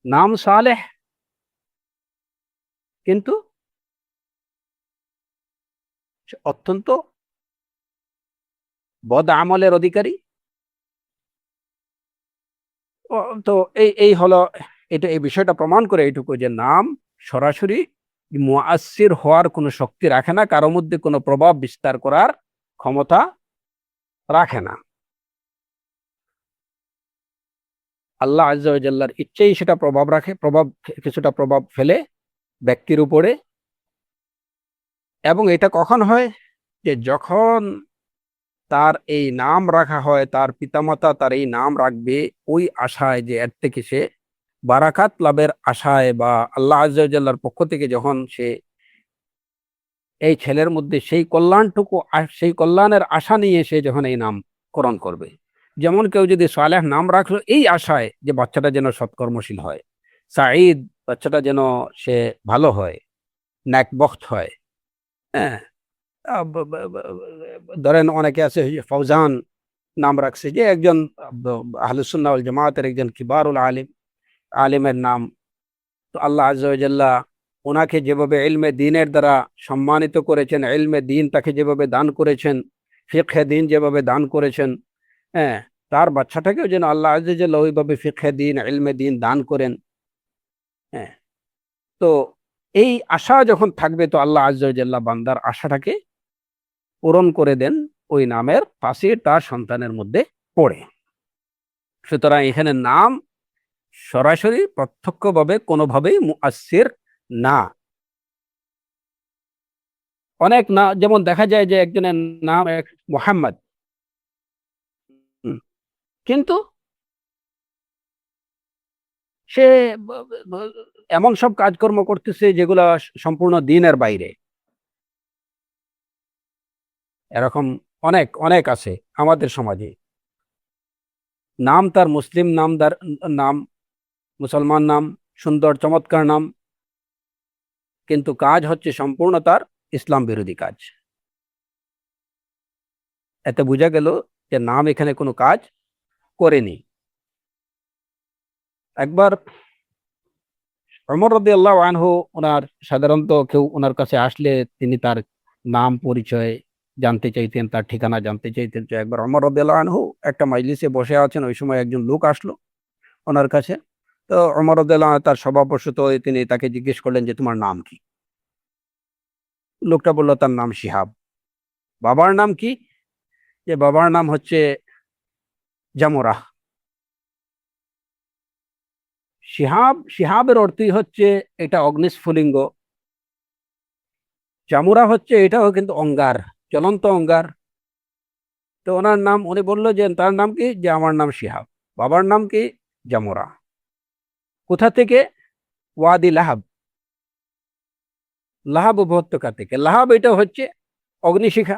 নাম সালেহ, কিন্তু অত্যন্ত বদ আমলের অধিকারী। তো এই এই হলো, এটা এই বিষয়টা প্রমাণ করে এইটুকু, যে নাম সরাসরি মুআসসির হওয়ার কোনো শক্তি রাখে না, কারোর মধ্যে কোনো প্রভাব বিস্তার করার ক্ষমতা রাখে না। আল্লাহ আযজা ওয়া জাল্লার ইচ্ছেই সেটা প্রভাব রাখে, কিছুটা প্রভাব ফেলে ব্যক্তির উপরে। এবং এটা কখন হয়, যে যখন তার এই নাম রাখা হয়, তার পিতামাতা তার এই নাম রাখবে ওই আশায়, যে এর থেকে সে বারাকাত লাভের আশায়, বা আল্লাহ আযজা ওয়া জাল্লার পক্ষ থেকে যখন সে এই ছেলের মধ্যে সেই কল্যাণটুকু, সেই কল্যাণের আশা নিয়ে সে যখন এই নামকরণ করবে। যেমন কেউ যদি সালেহ নাম রাখলো এই আশায় যে বাচ্চাটা যেন সৎকর্মশীল হয়, সাঈদ বাচ্চাটা যেন সে ভালো হয়, নেকবখত হয়। হ্যাঁ, ধরেন অনেকে আছে ফৌজান নাম রাখছে, যে একজন আহলুস সুন্নাহ ওয়াল জামাতের একজন কিবারুল আলিম, আলিমের নাম। তো আল্লাহ আযজা ওয়া জাল্লা ওনাকে যেভাবে ইলমে দ্বীনের দ্বারা সম্মানিত করেছেন, ইলমে দ্বীন তাকে যেভাবে দান করেছেন, ফিকহে দ্বীন যেভাবে দান করেছেন, হ্যাঁ, তার বাচ্চাটাকেও যেন আল্লাহ আযজা ওয়া জাল্লা ওইভাবে ফিকহে দ্বীন, ইলমে দ্বীন দান করেন। হ্যাঁ, তো এই আশা যখন থাকবে, তো আল্লাহ আযজা ওয়া জাল্লা বান্দার আশাটাকে পূরণ করে দেন, ওই নামের তাসির তার সন্তানের মধ্যে পড়ে। সুতরাং এখানে নাম সরাসরি প্রত্যক্ষভাবে কোনোভাবেই মুআসসির না। অনেক না, যেমন দেখা যায় যে একজনের নাম মোহাম্মদ, কিন্তু সে এমন সব কাজকর্ম করতেছে যেগুলা সম্পূর্ণ দ্বীনের বাইরে। এরকম অনেক অনেক আছে আমাদের সমাজে। নাম তার মুসলিম নাম, মুসলমান নাম, সুন্দর চমৎকার নাম, কিন্তু কাজ হচ্ছে সম্পূর্ণ তার ইসলাম বিরোধী কাজ। এতে বোঝা গেল যে নাম এখানে কোনো কাজ করেনি। একবার ওমর রাদিয়াল্লাহু আনহু, ওনার সাধারণত কেউ ওনার কাছে আসলে তিনি তার নাম পরিচয় জানতে চাইতেন, তার ঠিকানা জানতে চাইতেন। তো একবার ওমর রাদিয়াল্লাহু আনহু একটা মাজলিসে বসে আছেন, ওই সময় একজন লোক আসলো ওনার কাছে। তো ওমর রাদিয়াল্লাহু আনহু তার স্বভাববশত তিনি তাকে জিজ্ঞেস করলেন যে তোমার নাম কি? লোকটা বলল তার নাম শিহাব। বাবার নাম কি? যে বাবার নাম হচ্ছে জামুরাহ। শিহাবের অর্থই হচ্ছে এটা অগ্নিস্ফুলিঙ্গ। জামুরা হচ্ছে এটাও কিন্তু অঙ্গার, জ্বলন্ত অঙ্গার। তো ওনার নাম, উনি বললো যে তার নাম কি? যে আমার নাম শিহাব। বাবার নাম কি? জামুরা। কোথা থেকে? ওয়াদি লাহাব। লাহাব উপত্যকা থেকে। লাহাব এটা হচ্ছে অগ্নিশিখা।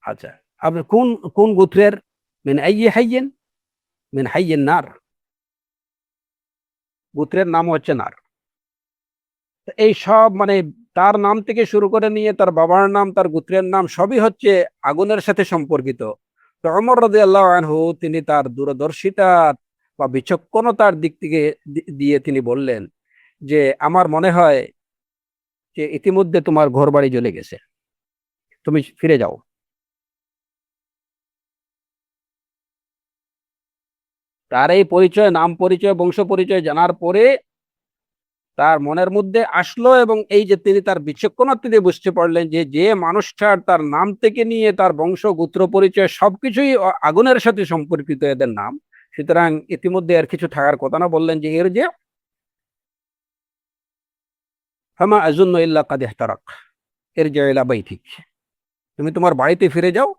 আচ্ছা, আপনি কোন কোন গোত্রের? মিন আইয়ি হাইয়িন? মিন হাইয়িন নার। গোত্রের নাম হচ্ছে নার। এই সব মানে তার নাম থেকে শুরু করে নিয়ে তার বাবার নাম, তার গোত্রের নাম সবই হচ্ছে আগুনের সাথে সম্পর্কিত। তো ওমর রাদিয়াল্লাহু আনহু তিনি তার দূরদর্শিতা বা বিচক্ষণতার দিক থেকে দিয়ে তিনি বললেন যে আমার মনে হয় যে ইতিমধ্যে তোমার ঘরবাড়ি জ্বলে গেছে, তুমি ফিরে যাও। তার এই পরিচয়, নাম পরিচয়, বংশ পরিচয় জানার পরে তার মনের মধ্যে আসলো, এবং এই যে তিনি তার বিচক্ষণতা তিনি বুঝতে পারলেন যে যে মানুষটার তার নাম থেকে নিয়ে তার বংশ গোত্র পরিচয় সবকিছুই আগুনের সাথে সম্পর্কিত এদের নাম, সুতরাং ইতিমধ্যে আর কিছু থাকার কথা না। বললেন যে এর যে হামা আজুন্ন ইল্লা কাদ ইহতারাক, এর যে ইলা বাইতিক, তুমি তোমার বাড়িতে ফিরে যাও,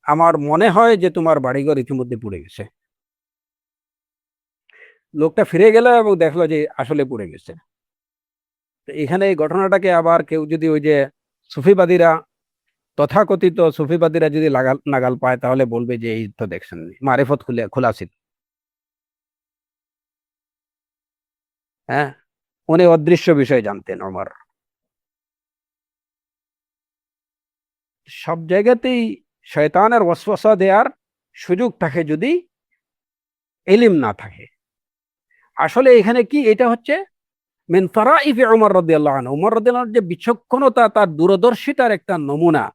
আমার মনে হয় যে তোমার বাড়িঘর ইতিমধ্যে পুড়ে গেছে। লোকটা ফিরে গেল এবং দেখলো যে আসলে পুড়ে গেছে। এখানে এই ঘটনাটাকে আবার কেউ যদি ওই যে সুফিবাদীরা, তথাকথিত সুফিবাদীরা যদি নাগাল পায় তাহলে বলবে যে এই তো দেখছেন মারিফত খোলা ছিল। হ্যাঁ, উনি অদৃশ্য বিষয় জানতেন ওমর। সব জায়গাতেই শয়তানের ওয়াসওয়াসা দেওয়ার সুযোগ থাকে যদি ইলম না থাকে। আসলে এখানে কি, এটা হচ্ছে মিন তারাইফ ওমর রাদিয়াল্লাহু আনহু, ওমর রাদিয়াল্লাহু আনহু যে বিচক্ষণতা, তার দূরদর্শিতার একটা নমুনা।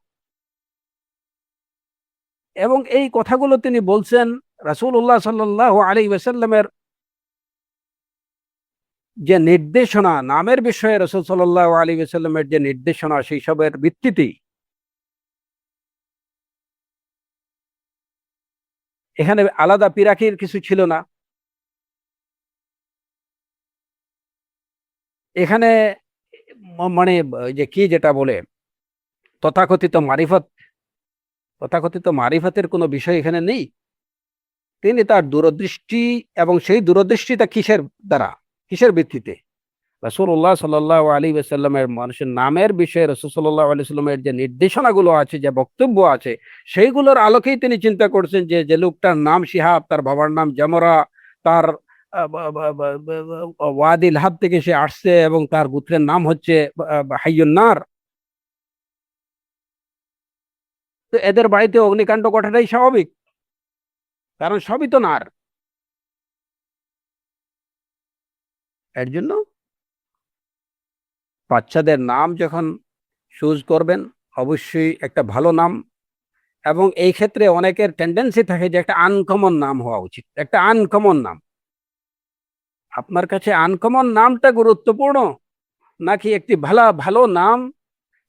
এবং এই কথাগুলো তিনি বলছেন রাসূলুল্লাহ সাল্লাল্লাহু আলাইহি ওয়াসাল্লামের যে নির্দেশনা, নামের বিষয়ে রাসূল সাল্লাল্লাহু আলাইহি ওয়াসাল্লামের যে নির্দেশনা, সেই সবের ভিত্তিতেই। এখানে আলাদা পিরাকির কিছু ছিল না। এখানে মানে ওই যে কি যেটা বলে তথাকথিত মারিফত, তথাকথিত মারিফতের কোনো বিষয় এখানে নেই। তিনি তার দূরদৃষ্টি, এবং সেই দূরদৃষ্টিটা কিসের দ্বারা, কিসের ভিত্তিতে? রাসূলুল্লাহ সাল্লাল্লাহু আলাইহি ওয়াসাল্লামের মানুষের নামের বিষয়ে রাসূল সাল্লাল্লাহু আলাইহি ওয়াসাল্লামের যে নির্দেশনাগুলো আছে, যে বক্তব্য আছে, সেইগুলোর আলোকেই তিনি চিন্তা করছেন যে যে লোকটার নাম শিহাব, তার বাবার নাম জামরা, তার ওয়াদি লাহাব থেকে সে আসছে, এবং তার গোত্রের নাম হচ্ছে হাইয়ুন নার। তো এদের বাড়িতে অগ্নিকাণ্ড ঘটাটাই স্বাভাবিক, কারণ সবই তো নার। এর জন্য বাচ্চাদের নাম যখন চুজ করবেন, অবশ্যই একটা ভালো নাম। এবং এই ক্ষেত্রে অনেকের টেন্ডেন্সি থাকে যে একটা আনকমন নাম হওয়া উচিত, একটা আনকমন নাম। আপনার কাছে আনকমন নামটা গুরুত্বপূর্ণ, নাকি একটি ভালো ভালো নাম,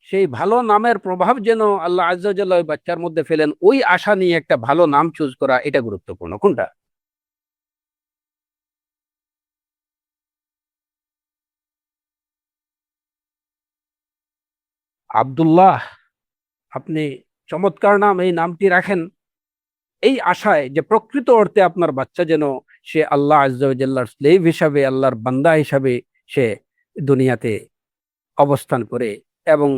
সেই ভালো নামের প্রভাব যেন আল্লাহ আজ্জা ওয়া জাল্লা ওই বাচ্চার মধ্যে ফেলেন, ওই আশা নিয়ে একটা ভালো নাম চুজ করা, এটা গুরুত্বপূর্ণ কোনটা? আব্দুল্লাহ, আপনি চমৎকার নাম, এই নামটি রাখেন এই আশায় যে প্রকৃত অর্থে আপনার বাচ্চা যেন সে আল্লাহ আজ্জা ওয়া জাল্লার স্লেভ হিসাবে, আল্লাহর বান্দা হিসাবে সে দুনিয়াতে অবস্থান করে, এবং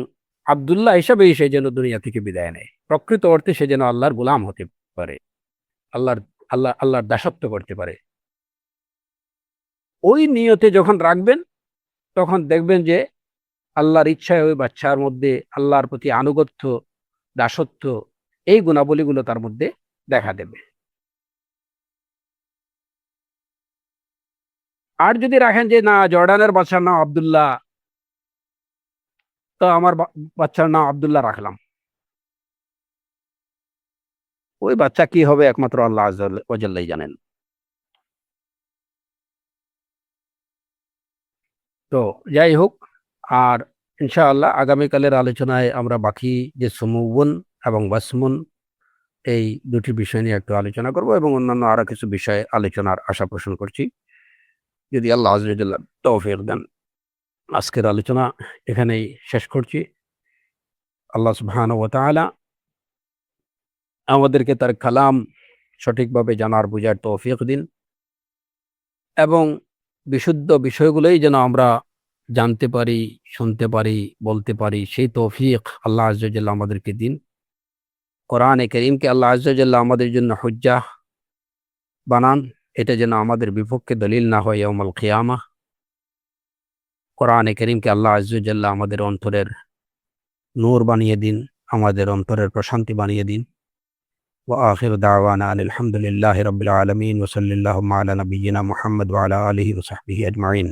আব্দুল্লাহ হিসাবেই সে যেন দুনিয়া থেকে বিদায় নেয়। প্রকৃত অর্থে সে যেন আল্লাহর গোলাম হতে পারে, আল্লাহর আল্লাহর দাসত্ব করতে পারে। ওই নিয়তে যখন রাখবেন, তখন দেখবেন যে আল্লাহর ইচ্ছায় ওই বাচ্চার মধ্যে আল্লাহর প্রতি আনুগত্য, দাসত্ব, এই গুণাবলীগুলো তার মধ্যে দেখা দেবে। আর যদি রাখেন যে না, জর্ডানের বাচ্চার নাম আব্দুল্লাহ, তো আমার বাচ্চার নাম আব্দুল্লাহ রাখলাম, ওই বাচ্চা কি হবে একমাত্র আল্লাহ আজ্জা ওয়া জাল্লাই জানেন। তো যাই হোক, আর ইনশাআল্লাহ আগামীকালের আলোচনায় আমরা বাকি যে সমুবন এবং বাসমুন, এই দুটি বিষয় নিয়ে একটু আলোচনা করব, এবং অন্যান্য আরো কিছু বিষয়ে আলোচনার আশা পোষণ করছি, যদি আল্লাহ আজ্জা ওয়া জাল্লা তৌফিক দেন। আজকের আলোচনা এখানেই শেষ করছি। আল্লাহ সুবহানাহু ওয়া তাআলা আমাদেরকে তার কালাম সঠিকভাবে জানার, বুঝার তৌফিক দিন, এবং বিশুদ্ধ বিষয়গুলোই যেন আমরা জানতে পারি, শুনতে পারি, বলতে পারি, সেই তৌফিক আল্লাহ আজ্জা ওয়া জাল্লা আমাদেরকে দিন। কোরআনে কারীমকে আল্লাহ আজ্জা ওয়া জাল্লা আমাদের জন্য হুজ্জাহ বানান, এটা যেন আমাদের বিপক্ষে দলিল না হয় ইয়াউমুল কিয়ামাহ। কোরআনে কারীমকে আল্লাহ আজ্জা ওয়া জাল্লা আমাদের অন্তরের নূর বানিয়ে দিন, আমাদের অন্তরের প্রশান্তি বানিয়ে দিন। ওয়া আখিরু দাওয়ানা আনিল হামদুলিল্লাহি রাব্বিল আলামিন ওয়া সাল্লাল্লাহু আলা নাবিয়্যিনা মুহাম্মদ ওয়া আলা আলিহি ওয়া সাহবিহি আজমাইন।